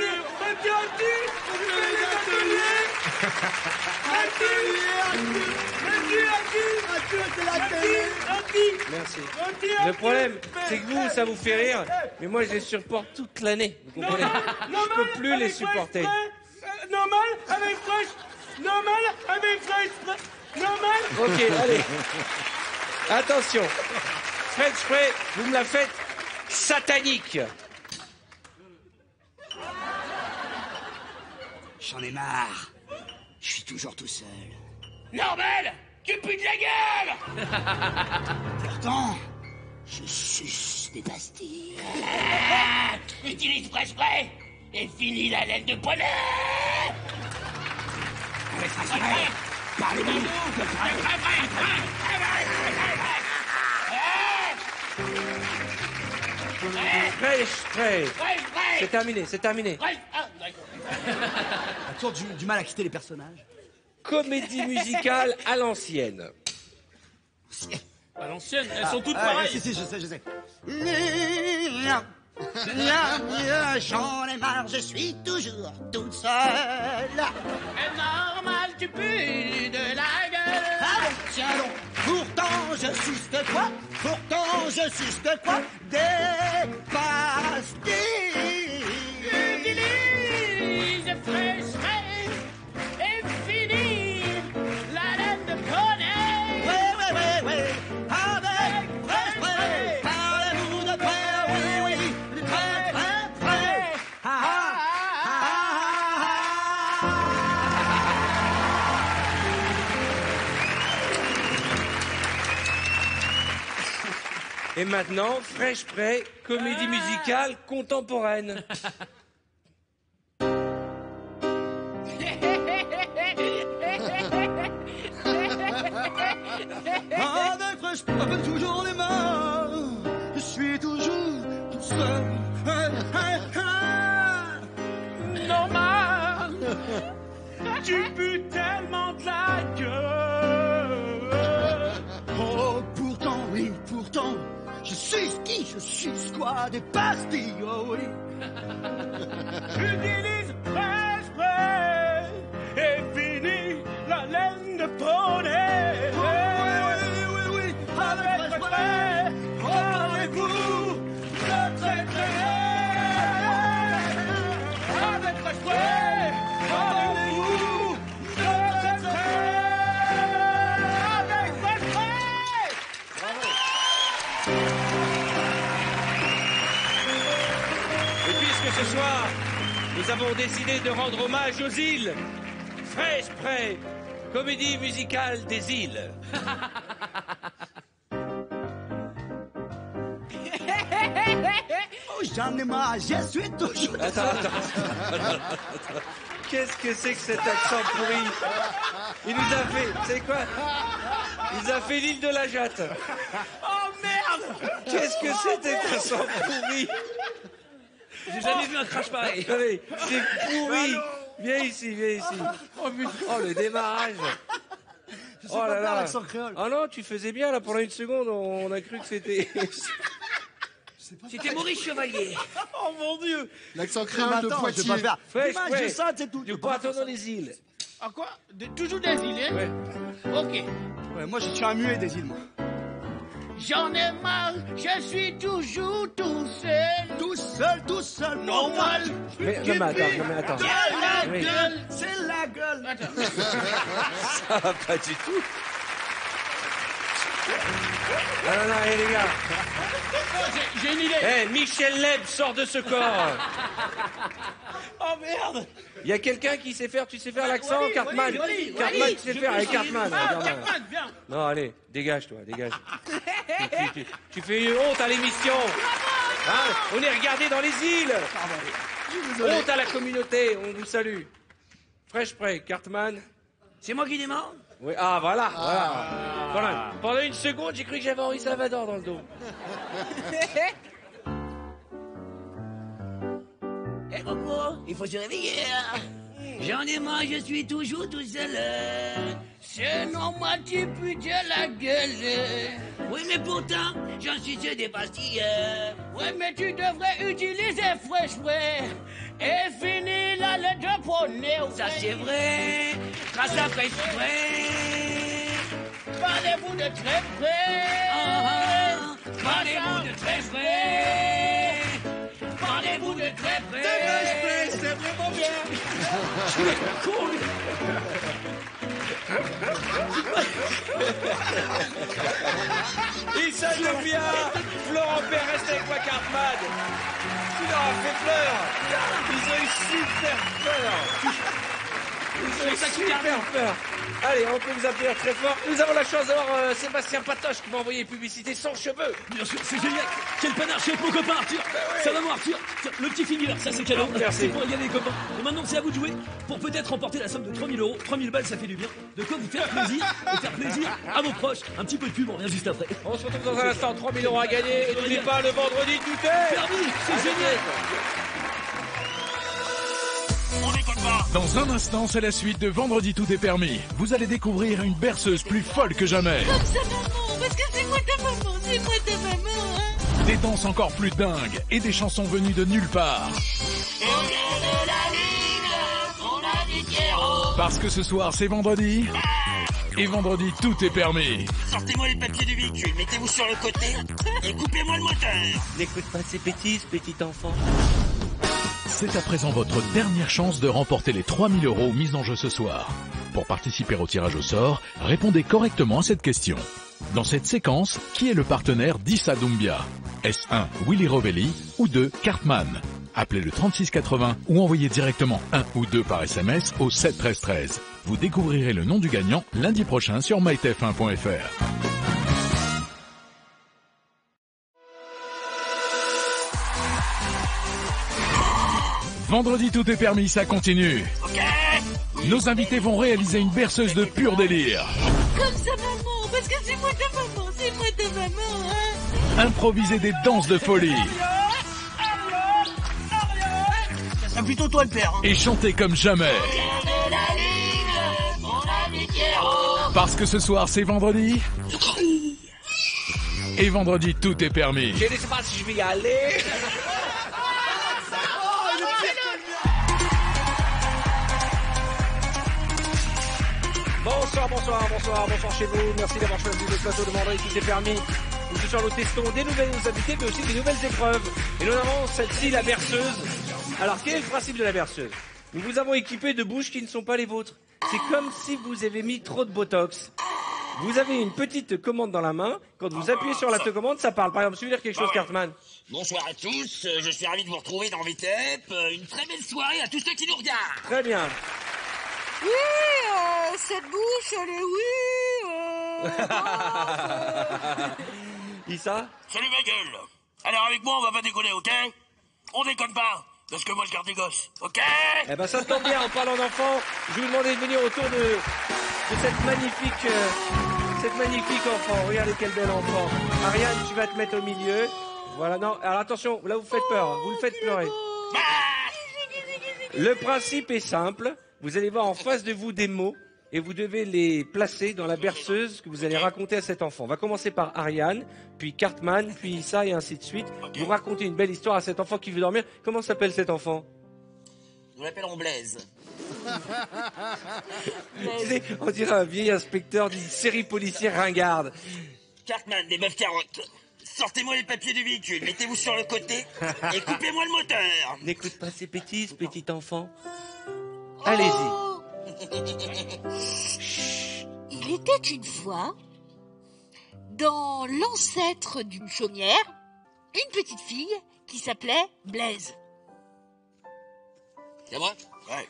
Merci. Le problème, c'est que vous, ça vous fait rire, mais moi, je les supporte toute l'année. Vous comprenez? Je peux plus les supporter.
Normal avec fresh. Normal avec fresh. Normal.
Ok, allez. Attention. French spray, vous me la faites satanique.
J'en ai marre. Je suis toujours tout seul.
Normal. Tu pues de la gueule.
Pourtant, je suce des pastilles.
Utilise fresh spray et finis la laine de poney.
Avec fresh spray. Parlez-nous de
Fresh spray. C'est terminé, c'est terminé.
T'as toujours du mal à quitter les personnages.
Comédie musicale à l'ancienne.
À l'ancienne, elles sont toutes
Ah,
pareilles.
si, je sais. J'en ai marre, je suis toujours toute seule.
Et normal, tu pues de la gueule.
Ah bon, tiens donc. Pourtant, je suce de quoi? Des pastilles.
Et fini la laine de poney.
Ouais. Avec fraîche près, parlez-vous de près, oui, de très près.
Et maintenant, Fraîche Près, comédie musicale contemporaine.
Avec fraîche près, toujours les mains, je suis toujours tout seul.
Normal, tu pues tellement de la gueule.
Oh, pourtant, oui, pourtant, je suis qui, je suis quoi, des pastilles, oh oui.
Utilise fraîche près et fini la laine de poney.
Oui,
avec fraîche près, parlez-vous de très près. Avec fraîche près, parlez-vous de très près. Avec fraîche près.
Et puisque ce soir, nous avons décidé de rendre hommage aux îles, Fraîche Près, comédie musicale des îles.
Oh, j'en ai marre, je suis toujours...
Attends. Qu'est-ce que c'est que cet accent pourri? Il nous a fait, c'est quoi? Il nous a fait l'île de la Jatte.
Oh merde!
Qu'est-ce que c'est cet accent pourri?
J'ai jamais vu un crash pareil.
Allez, c'est pourri. Viens ici. Oh le démarrage.
Je sais pas faire l'accent créole.
Oh non, tu faisais bien là pendant une seconde, on a cru que c'était...
C'était Maurice Chevalier.
Oh mon Dieu.
L'accent créole de Poitiers.
Je vais pas faire.
Fraîche
L'image
Près,
de ça, c'est tout.
du poiton dans les îles.
Ah quoi? Toujours des îles, hein?
Ouais.
Ok.
Ouais, moi, je suis un muet des îles, moi.
J'en ai marre, je suis toujours tout seul.
Tout seul,
Normal.
Mais attends.
La
Oui.
gueule.
C'est la gueule.
Attends.
Ça va pas du tout. Non, les gars.
J'ai une idée.
Eh, Michel Leb sort de ce corps.
Oh merde.
Il y a quelqu'un qui sait faire, tu sais faire l'accent,
Wally,
Cartman?
Wally,
Cartman, tu sais faire avec Cartman.
Ah,
regarde-moi.
Cartman, viens.
Non, allez, dégage. Tu fais une honte à l'émission. Hein, on est regardé dans les îles. Honte à la communauté, on vous salue. Fraîche Près, Cartman.
C'est moi qui démarre?
Oui, voilà. Pendant une seconde, j'ai cru que j'avais Henri Salvador dans le dos.
Eh Coco, il faut se réveiller. Hein. J'en ai marre, je suis toujours tout seul.
C'est normal, tu pues de la gueule.
Oui, mais pourtant, j'en suis sûr des pastilles.
Oui, mais tu devrais utiliser Fraîche Près. Et fini la laine de poney.
Ça c'est vrai. Grâce à Fraîche Près.
Parlez-vous de très près.
Parlez-vous de très près. Parlez-vous de très près.
C'est vraiment bien.
Il s'ajoute bien. Florent Père, reste avec moi, Cartman. Tu leur as fait peur. Ils ont eu super peur. Ils ont eu super peur. Allez, on peut vous applaudir très fort. Nous avons la chance d'avoir Sébastien Patoche qui m'a envoyé une publicité sans cheveux.
Bien sûr, c'est génial. Quel panache, c'est mon copain Arthur. Ça va, mon Arthur. Tiens, le petit figure, ça c'est cadeau.
Merci.
C'est pour égaler les copains. Et maintenant, c'est à vous de jouer pour peut-être remporter la somme de 3 000 euros. 3 000 balles, ça fait du bien. De quoi vous faire plaisir et faire plaisir à vos proches. Un petit peu de pub, on revient juste après.
On se retrouve dans un instant. 3 000 euros à gagner. Et n'oubliez pas, le vendredi, tout est
permis. C'est génial.
Dans un instant, c'est la suite de Vendredi tout est permis. Vous allez découvrir une berceuse plus folle que jamais.
Comme ça, maman, parce que c'est moi ta maman, c'est moi ta maman, hein.
Des danses encore plus dingues et des chansons venues de nulle part. Parce que ce soir, c'est vendredi. Et vendredi, tout est permis.
Sortez-moi les papiers du véhicule, mettez-vous sur le côté et coupez-moi le moteur.
N'écoute pas ces bêtises, petit enfant.
C'est à présent votre dernière chance de remporter les 3000 € mis en jeu ce soir. Pour participer au tirage au sort, répondez correctement à cette question. Dans cette séquence, qui est le partenaire d'Issa Doumbia? Est-ce 1. Willy Rovelli ou 2. Cartman? Appelez le 3680 ou envoyez directement 1 ou 2 par SMS au 7 13 13. Vous découvrirez le nom du gagnant lundi prochain sur mytf1.fr. Vendredi, tout est permis, ça continue. Nos invités vont réaliser une berceuse de pur délire.
Comme ça, maman, parce que c'est moi ta maman, c'est moi ta maman, hein.
Improviser des danses de folie.
C'est plutôt toi le père. Hein.
Et chanter comme jamais. Parce que ce soir, c'est vendredi. Et vendredi, tout est permis.
Je ne sais pas si je vais y aller. Bonsoir chez vous. Merci d'avoir choisi le plateau de vendredi, tout est permis. Ce soir, nous testons des nouvelles invités, mais aussi des nouvelles épreuves. Et nous avons celle-ci, la berceuse. Alors, quel est le principe de la berceuse? Nous vous avons équipé de bouches qui ne sont pas les vôtres. C'est comme si vous avez mis trop de botox. Vous avez une petite commande dans la main. Quand vous appuyez sur la commande, ça parle. Par exemple, si vous voulez dire quelque chose, Cartman.
Bonsoir à tous, je suis ravi de vous retrouver dans VTEP. Une très belle soirée à tous ceux qui nous regardent.
Très bien.
Oui, cette bouche, elle est
Issa?
Salut ma gueule. Alors avec moi, on va pas déconner, ok? On déconne pas, parce que moi je garde des gosses, ok?
Eh ben ça tombe bien, en parlant d'enfants, je vais vous demander de venir autour de cette magnifique enfant. Regardez quel bel enfant. Ariane, tu vas te mettre au milieu. Voilà, non, alors attention, là vous faites peur, hein. Vous le faites pleurer. Le principe est simple. Vous allez voir en face de vous des mots et vous devez les placer dans la berceuse que vous allez raconter à cet enfant. On va commencer par Ariane, puis Cartman, puis Issa et ainsi de suite. Vous racontez une belle histoire à cet enfant qui veut dormir. Comment s'appelle cet enfant?
Nous l'appelons Blaise.
On dirait un vieil inspecteur d'une série policière ringarde.
Cartman, des meufs carottes. Sortez-moi les papiers du véhicule, mettez-vous sur le côté et coupez-moi le moteur.
N'écoute pas ces bêtises, petit enfant. Allez-y.
Il était une fois, dans l'ancêtre d'une chaumière, une petite fille qui s'appelait Blaise.
C'est moi?
Ouais.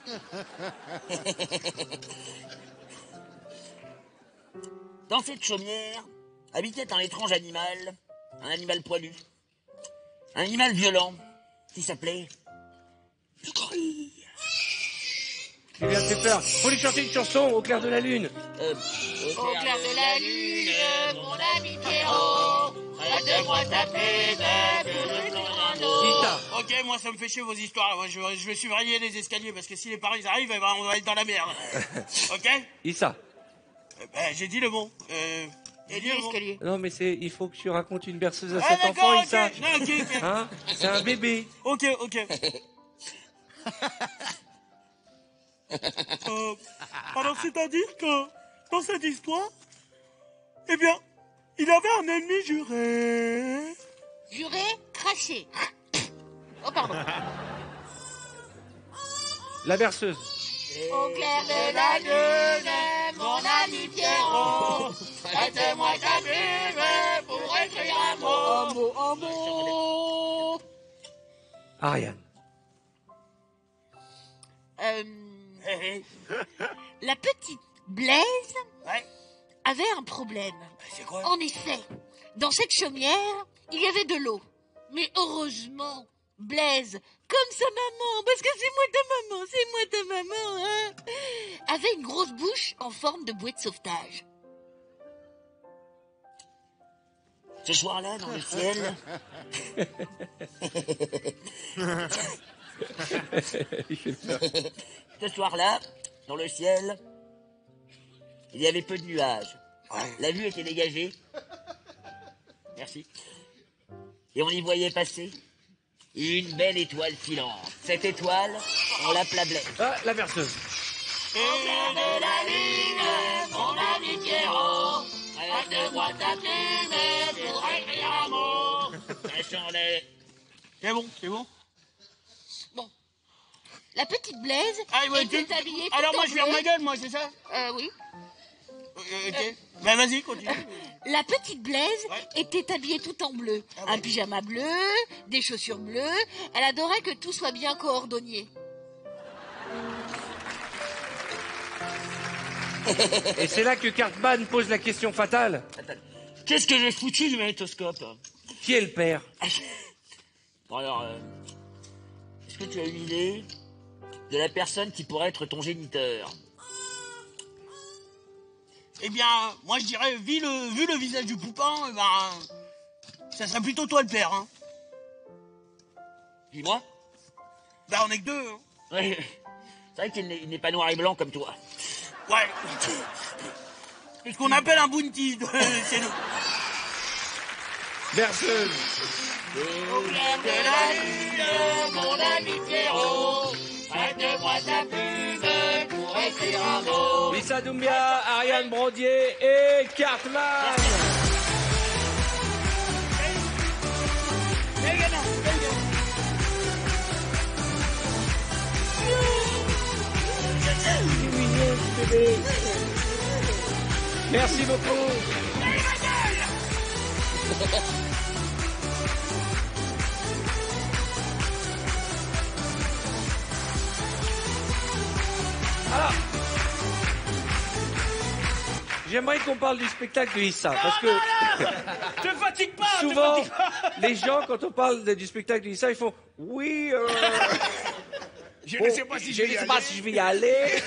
Dans cette chaumière habitait un étrange animal, un animal poilu, un animal violent qui s'appelait le gorille.
Tu viens de faire peur. Faut lui chanter une chanson au clair de la lune.
Au clair de la lune, mon ami Pierrot, aide-moi taper
Ok, moi ça me fait chier vos histoires. Moi, je vais surveiller les escaliers parce que si les parents ils arrivent, eh ben, on va être dans la merde. Ok?
Issa.
J'ai dit le mot. J'ai dit le mot.
Non, mais il faut que tu racontes une berceuse à
Ah,
cet
d'accord,
enfant,
ok.
Issa.
Non, ok.
Hein? C'est un bébé.
Ok. Alors c'est-à-dire que dans cette histoire, eh bien, il avait un ennemi juré.
Juré, craché. Oh, pardon.
La berceuse.
Au clair de la lune, mon ami Pierrot, aide-moi taper pour écrire un mot.
Ariane.
La petite Blaise avait un problème.
C'est quoi?
En effet, dans cette chaumière, il y avait de l'eau. Mais heureusement, Blaise, comme sa maman, parce que c'est moi ta maman, hein, avait une grosse bouche en forme de bouée de sauvetage.
Ce soir-là, dans le ciel... Ce soir-là, dans le ciel, il y avait peu de nuages. La vue était dégagée. Merci. Et on y voyait passer une belle étoile filante. Cette étoile, on l'appelait Blaise.
Ah, la berceuse.
Au clair de la lune, mon ami Pierrot, aide-moi taper pour écrire un mot.
Ça chantait.
C'est bon.
Bon, La petite Blaise était habillée tout
Alors moi
en
je ferme
bleu.
ma gueule, moi, c'est ça?
Oui.
Ok. Ben vas-y, continue.
La petite Blaise était habillée tout en bleu. Un pyjama bleu, des chaussures bleues. Elle adorait que tout soit bien coordonné.
Et c'est là que Cartman pose la question fatale.
Qu'est-ce que j'ai foutu du magnétoscope?
Qui est le père?
Bon alors, est-ce que tu as une idée de la personne qui pourrait être ton géniteur?
Eh bien, moi je dirais, vu le visage du poupon, eh ben, ça serait plutôt toi le père, hein.
Dis-moi.
Ben on est que deux, hein.
Ouais. C'est vrai qu'il n'est pas noir et blanc comme toi.
Ouais. C'est ce qu'on appelle un bounty chez nous.
Berceuse.
Au clair de la lune, mon ami Pierrot, prête-moi ta plume pour écrire un mot.
Issa Doumbia, Ariane Brodier et Cartman. Merci beaucoup. Alors, j'aimerais qu'on parle du spectacle de Issa, parce que
Te fatigue pas.
souvent,
te fatigue pas.
les gens, quand on parle du spectacle de Issa, ils font « Oui,
Je ne sais pas si je vais y aller.
je vais y aller.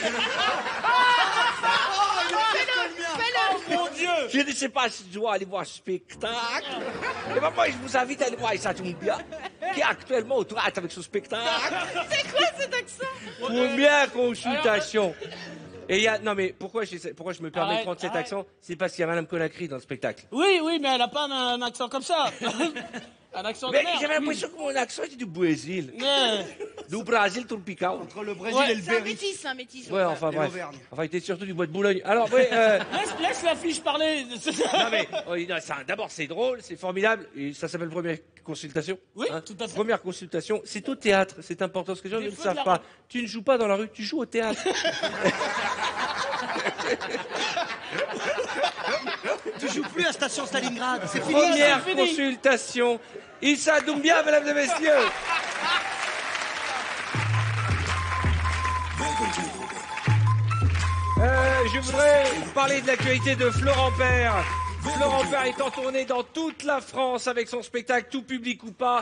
Oh mon Dieu.
Je ne sais pas si je dois aller voir ce spectacle. Et ben moi, je vous invite à aller voir Issa Doumbia, qui est actuellement au théâtre avec son spectacle.
C'est quoi cet accent?
Première consultation. Et il y a... Non mais pourquoi je me permets de
Arrête,
prendre cet
arrête.
accent? C'est parce qu'il y a Madame Conakry dans le spectacle.
Oui, mais elle a pas un accent comme ça. Un accent de
Mais
merde.
j'avais l'impression que mon accent était du Brésil.
Ouais.
Du Brésil tropical.
Entre le Brésil et le
C'est un
Berry.
métis, un métis.
Ouais, enfin
Et
bref.
l'Auvergne.
Enfin, il était surtout du bois de Boulogne. Alors, oui,
Laisse la fiche parler.
non mais, d'abord c'est drôle, c'est formidable, et ça s'appelle première consultation.
Oui, tout à fait.
Première consultation, c'est au théâtre, c'est important, parce que les gens
Des
ne le
feux de la
savent pas.
rue.
Tu ne joues pas dans la rue, tu joues au théâtre.
Tu joues plus à Station Stalingrad, c'est fini.
Première
c'est fini.
consultation. Issa Doumbia, mesdames et messieurs. Je voudrais parler de l'actualité de Florent Père. Florent Père est en tournée dans toute la France avec son spectacle Tout public ou pas.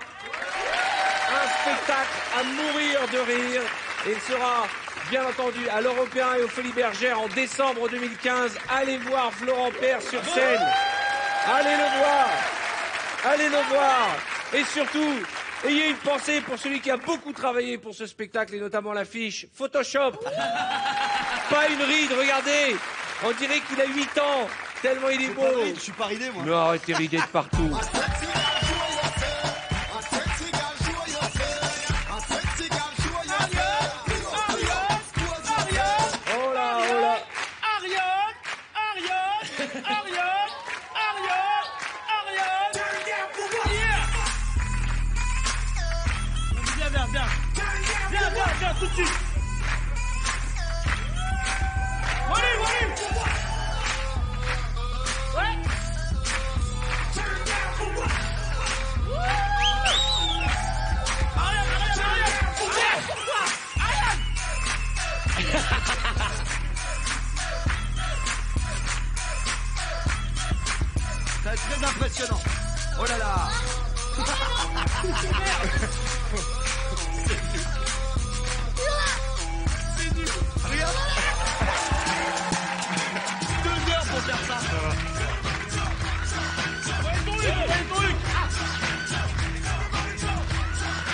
Un spectacle à mourir de rire. Et il sera, bien entendu, à l'Européen et aux Folies Bergères en décembre 2015. Allez voir Florent Père sur scène. Allez le voir. Allez le voir. Et surtout, ayez une pensée pour celui qui a beaucoup travaillé pour ce spectacle et notamment l'affiche Photoshop. Pas une ride, regardez. On dirait qu'il a 8 ans, tellement il est beau.
Je suis pas ridé, moi.
Mais arrêtez de rider de partout. Oh là, oh là.
Viens, tout de suite. Allez. Ouais.
C'est très impressionnant. Oh là là.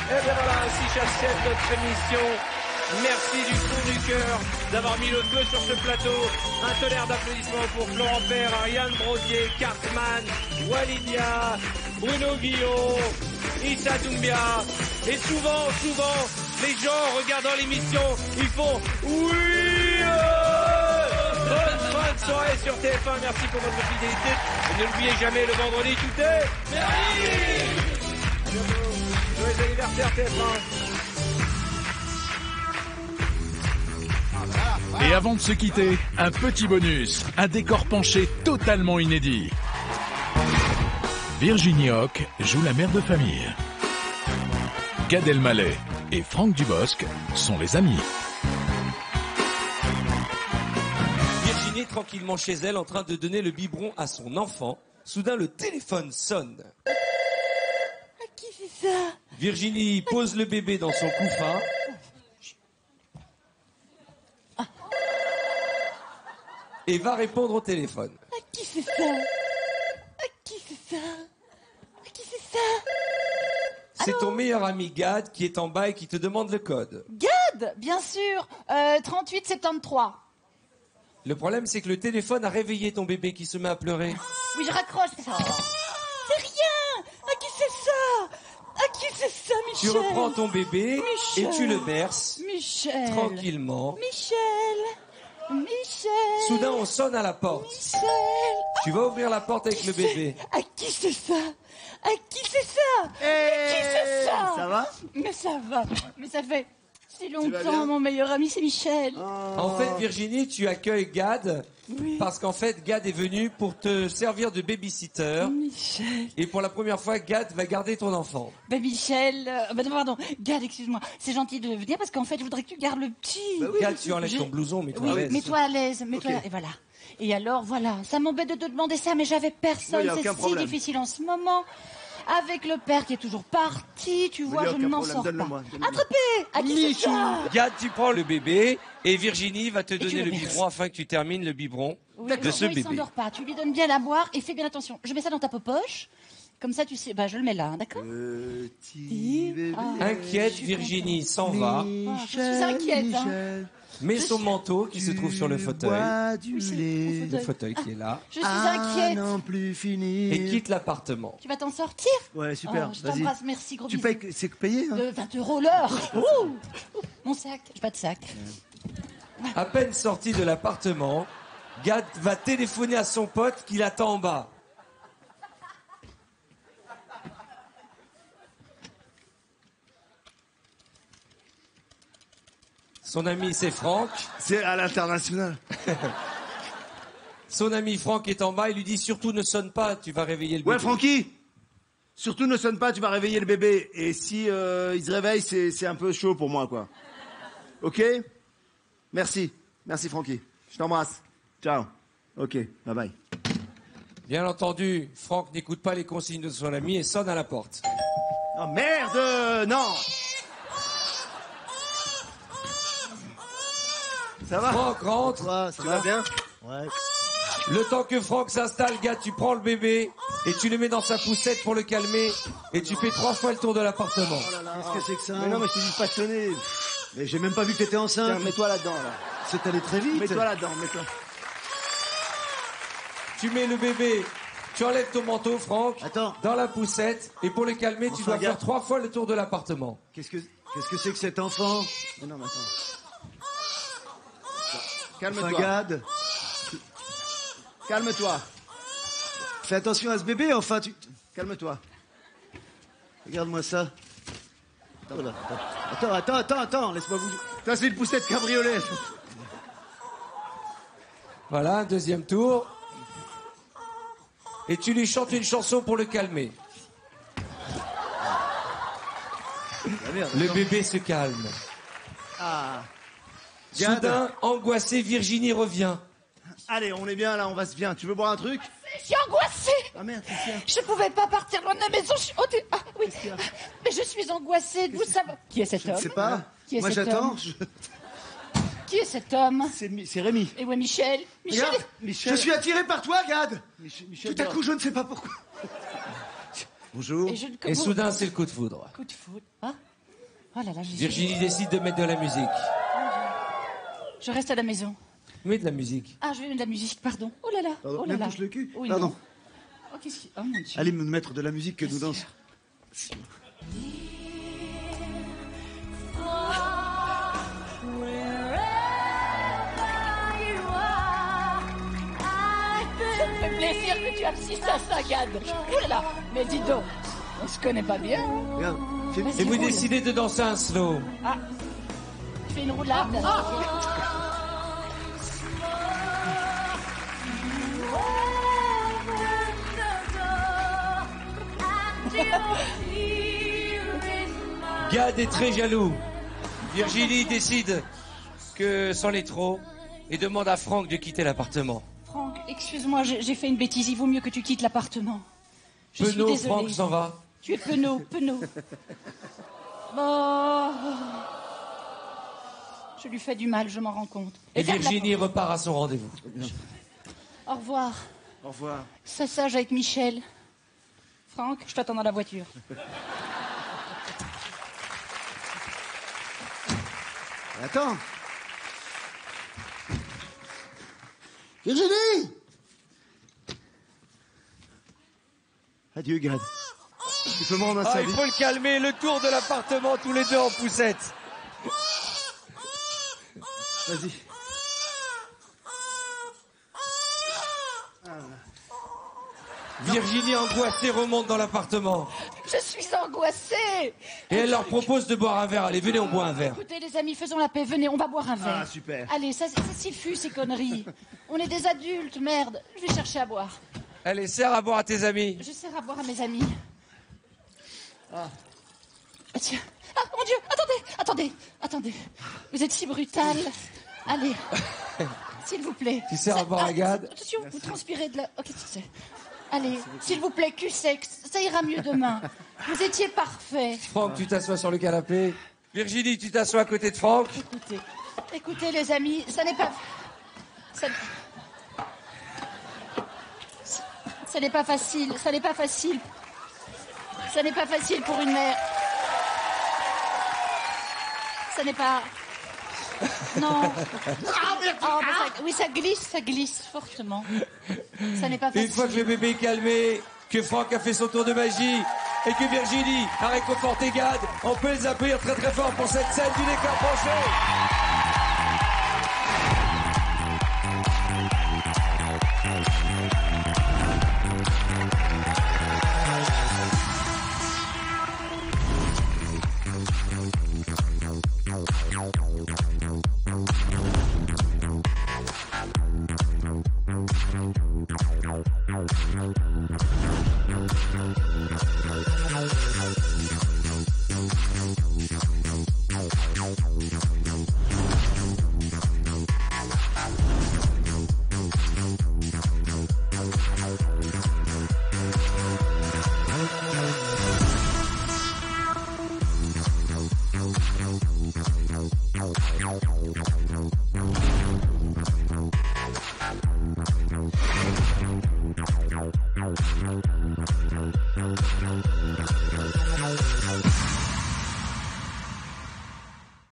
Et bien voilà, ainsi j'achève notre émission. Merci du fond du cœur d'avoir mis le feu sur ce plateau. Un tonnerre d'applaudissements pour Florent Père, Ariane Brodier, Cartman, Walidia, Bruno Guillon, Issa Doumbia. Et souvent, les gens regardant l'émission, ils font oui. Bonne fin de soirée sur TF1. Merci pour votre fidélité. Et ne l'oubliez jamais, le vendredi, tout est merci. Joyeux anniversaire TF1.
Et avant de se quitter, un petit bonus, un décor penché totalement inédit. Virginie Hoc joue la mère de famille. Gad Elmaleh et Franck Dubosc sont les amis.
Virginie, tranquillement chez elle, en train de donner le biberon à son enfant. Soudain, le téléphone sonne.
Qui c'est ça?
Virginie pose le bébé dans son couffin. Et va répondre au téléphone.
Qui c'est ça? Qui c'est ça? Qui c'est ça?
C'est ton meilleur ami Gad qui est en bas et qui te demande le code.
Gad, bien sûr. 3873.
Le problème, c'est que le téléphone a réveillé ton bébé qui se met à pleurer.
Oui, je raccroche.
C'est rien. Qui c'est ça? Qui c'est ça,
Tu
Michel?
reprends ton bébé
Michel.
et tu le berces
Michel.
tranquillement.
Michel.
Soudain, on sonne à la porte. Tu vas ouvrir la porte avec le bébé.
Qui c'est ça? Qui c'est ça? Mais qui c'est ça?
Ça va?
Mais ça va. Mais ça fait si
vas bien
longtemps, mon meilleur ami, c'est Michel.
En fait, Virginie, tu accueilles Gad parce qu'en fait, Gad est venu pour te servir de babysitter.
Michel.
Et pour la première fois, Gad va garder ton enfant.
Ben Michel, non, pardon, Gad, excuse-moi, c'est gentil de venir parce qu'en fait, je voudrais que tu gardes le petit.
Gad, tu enlèves ton blouson, mets-toi à
Oui,
l'aise.
mets-toi à l'aise, mets-toi et voilà. Et alors, voilà, ça m'embête de te demander ça, mais j'avais personne,
Oui, y a
c'est
aucun
si
problème.
difficile en ce moment. Avec le père qui est toujours parti, tu vois,
y a
je
aucun
ne m'en
problème,
sors pas.
donne-le-moi.
Attrapez! À qui c'est ça?
Gad, tu prends le bébé et Virginie va te
tu
donner
le
le
berces.
biberon afin que tu termines le biberon
Oui,
de ce
non, il
bébé.
s'endort pas. Tu lui donnes bien à boire et fais bien attention. Je mets ça dans ta poche. Comme ça, tu sais. Bah, je le mets là, hein, d'accord?
Petit bébé.
Inquiète, Virginie s'en va,
Je suis inquiète. Hein.
met son manteau qui se trouve sur le fauteuil,
Bois du lait.
le fauteuil qui est là,
Je suis inquiète.
non plus fini.
et quitte l'appartement.
Tu vas t'en sortir?
Ouais, super.
Oh, je
Vas-y.
t'embrasse, merci, gros
Tu
bisous.
payes, c'est payé, hein?
20 € l'heure. Ouh. Mon sac. J'ai pas de sac.
À peine sorti de l'appartement, Gad va téléphoner à son pote qui l'attend en bas. Son ami, c'est Franck.
C'est à l'international.
Son ami Franck est en bas, il lui dit surtout ne sonne pas, tu vas réveiller le bébé.
Ouais, Francky. Surtout ne sonne pas, tu vas réveiller le bébé. Et si il se réveille, c'est un peu chaud pour moi, quoi. Ok? Merci. Merci, Francky. Je t'embrasse. Ciao. Ok, bye bye.
Bien entendu, Franck n'écoute pas les consignes de son ami et sonne à la porte.
Oh merde! Non! Ça va?
Franck rentre.
Ça va bien? Ouais.
Le temps que Franck s'installe, Gad, tu prends le bébé et tu le mets dans sa poussette pour le calmer et tu fais 3 fois le tour de l'appartement.
Qu'est-ce que c'est que ça? Mais non, mais je t'ai juste passionné. Mais j'ai même pas vu que t'étais enceinte. Tiens, mets-toi là-dedans, là. C'est allé très vite. Mets-toi là-dedans, mets-toi.
Tu mets le bébé, tu enlèves ton manteau, Franck, dans la poussette et pour le calmer, tu dois faire 3 fois le tour de l'appartement.
Qu'est-ce que c'est que cet enfant? Mais non, mais attends. Calme-toi. Gad. Calme-toi. Fais attention à ce bébé, enfin, tu... Calme-toi. Regarde-moi ça. Attends, laisse-moi bouger. Ça, c'est une poussette cabriolet.
Voilà, un deuxième tour. Et tu lui chantes une chanson pour le calmer. Le bébé se calme.
Ah.
Soudain, angoissé, Virginie revient.
Allez, on est bien là, on va se bien. Tu veux boire un truc?
Je suis angoissée.
Ah merde, qu'est-ce qu'il y a?
Je pouvais pas partir loin de la maison. Ah oui. Mais je suis angoissée. D'où ça va? Qui est cet homme?
Je sais pas.
Qui est
Moi,
cet
j'attends.
homme? Qui est cet homme?
C'est Rémi.
Et ouais, Michel.
Regarde, je suis attiré par toi, Gad. Tout à coup, je ne sais pas pourquoi. Bonjour.
Et soudain, c'est le coup de foudre.
Coup de foudre. Ah. Oh là là,
Virginie décide de mettre de la musique.
Je reste à la maison.
Mets de la musique.
Ah, je vais mettre de la musique, pardon. Oh là là.
Pardon,
Oh là
même
là.
touche le cul.
Oui,
Pardon.
non. Oh, qu'est-ce qui... Oh mon Dieu.
Allez me mettre de la musique que nous dansons.
Ça me fait plaisir que tu assistes à ça, Gad. Oh là là. Mais dis donc, on se connaît pas bien.
Regarde.
Et vous décidez de danser un slow.
Ah. Fais une roulade.
Gad est très jaloux. Virginie décide que c'en est trop et demande à Franck de quitter l'appartement.
Franck, excuse-moi, j'ai fait une bêtise. Il vaut mieux que tu quittes l'appartement. Je suis
Penaud,
désolée.
Franck s'en va.
Tu es penaud. Oh. Je lui fais du mal, je m'en rends compte.
Et
ferme la
Virginie repart à son rendez-vous.
porte. Au revoir.
Au revoir.
Sois sage avec Michel. Franck, je t'attends dans la voiture.
Attends. Virginie! Adieu, Gad. Tu peux me rendre un
Ah, il
service?
faut le calmer, le tour de l'appartement, tous les deux en poussette.
Vas-y.
Virginie angoissée remonte dans l'appartement.
Je suis angoissée.
Et elle leur propose de boire un verre. Allez, venez, on boit un verre.
Écoutez, les amis, faisons la paix. Venez, on va boire un verre.
Ah, super.
Allez, ça suffit, ces conneries. On est des adultes, merde. Je vais chercher à boire.
Allez, sers à boire à tes amis.
Je sers à boire à mes amis. Ah, tiens. Ah, mon Dieu, attendez. Vous êtes si brutal. Allez, s'il vous plaît.
Tu sers à boire à Gad.
Attention, vous transpirez de la... Ok, tu sais. Allez, s'il vous plaît, cul sexe, ça ira mieux demain. Vous étiez parfait.
Franck, tu t'assois sur le canapé. Virginie, tu t'assois à côté de Franck.
Écoutez, les amis, ça n'est pas... Ça n'est pas facile pour une mère. Ça n'est pas... Non. Oui, ça glisse fortement. Ça n'est pas facile.
Une fois que le bébé est calmé, que Franck a fait son tour de magie et que Virginie a réconforté Gad, on peut les applaudir très très fort pour cette scène du décor penché.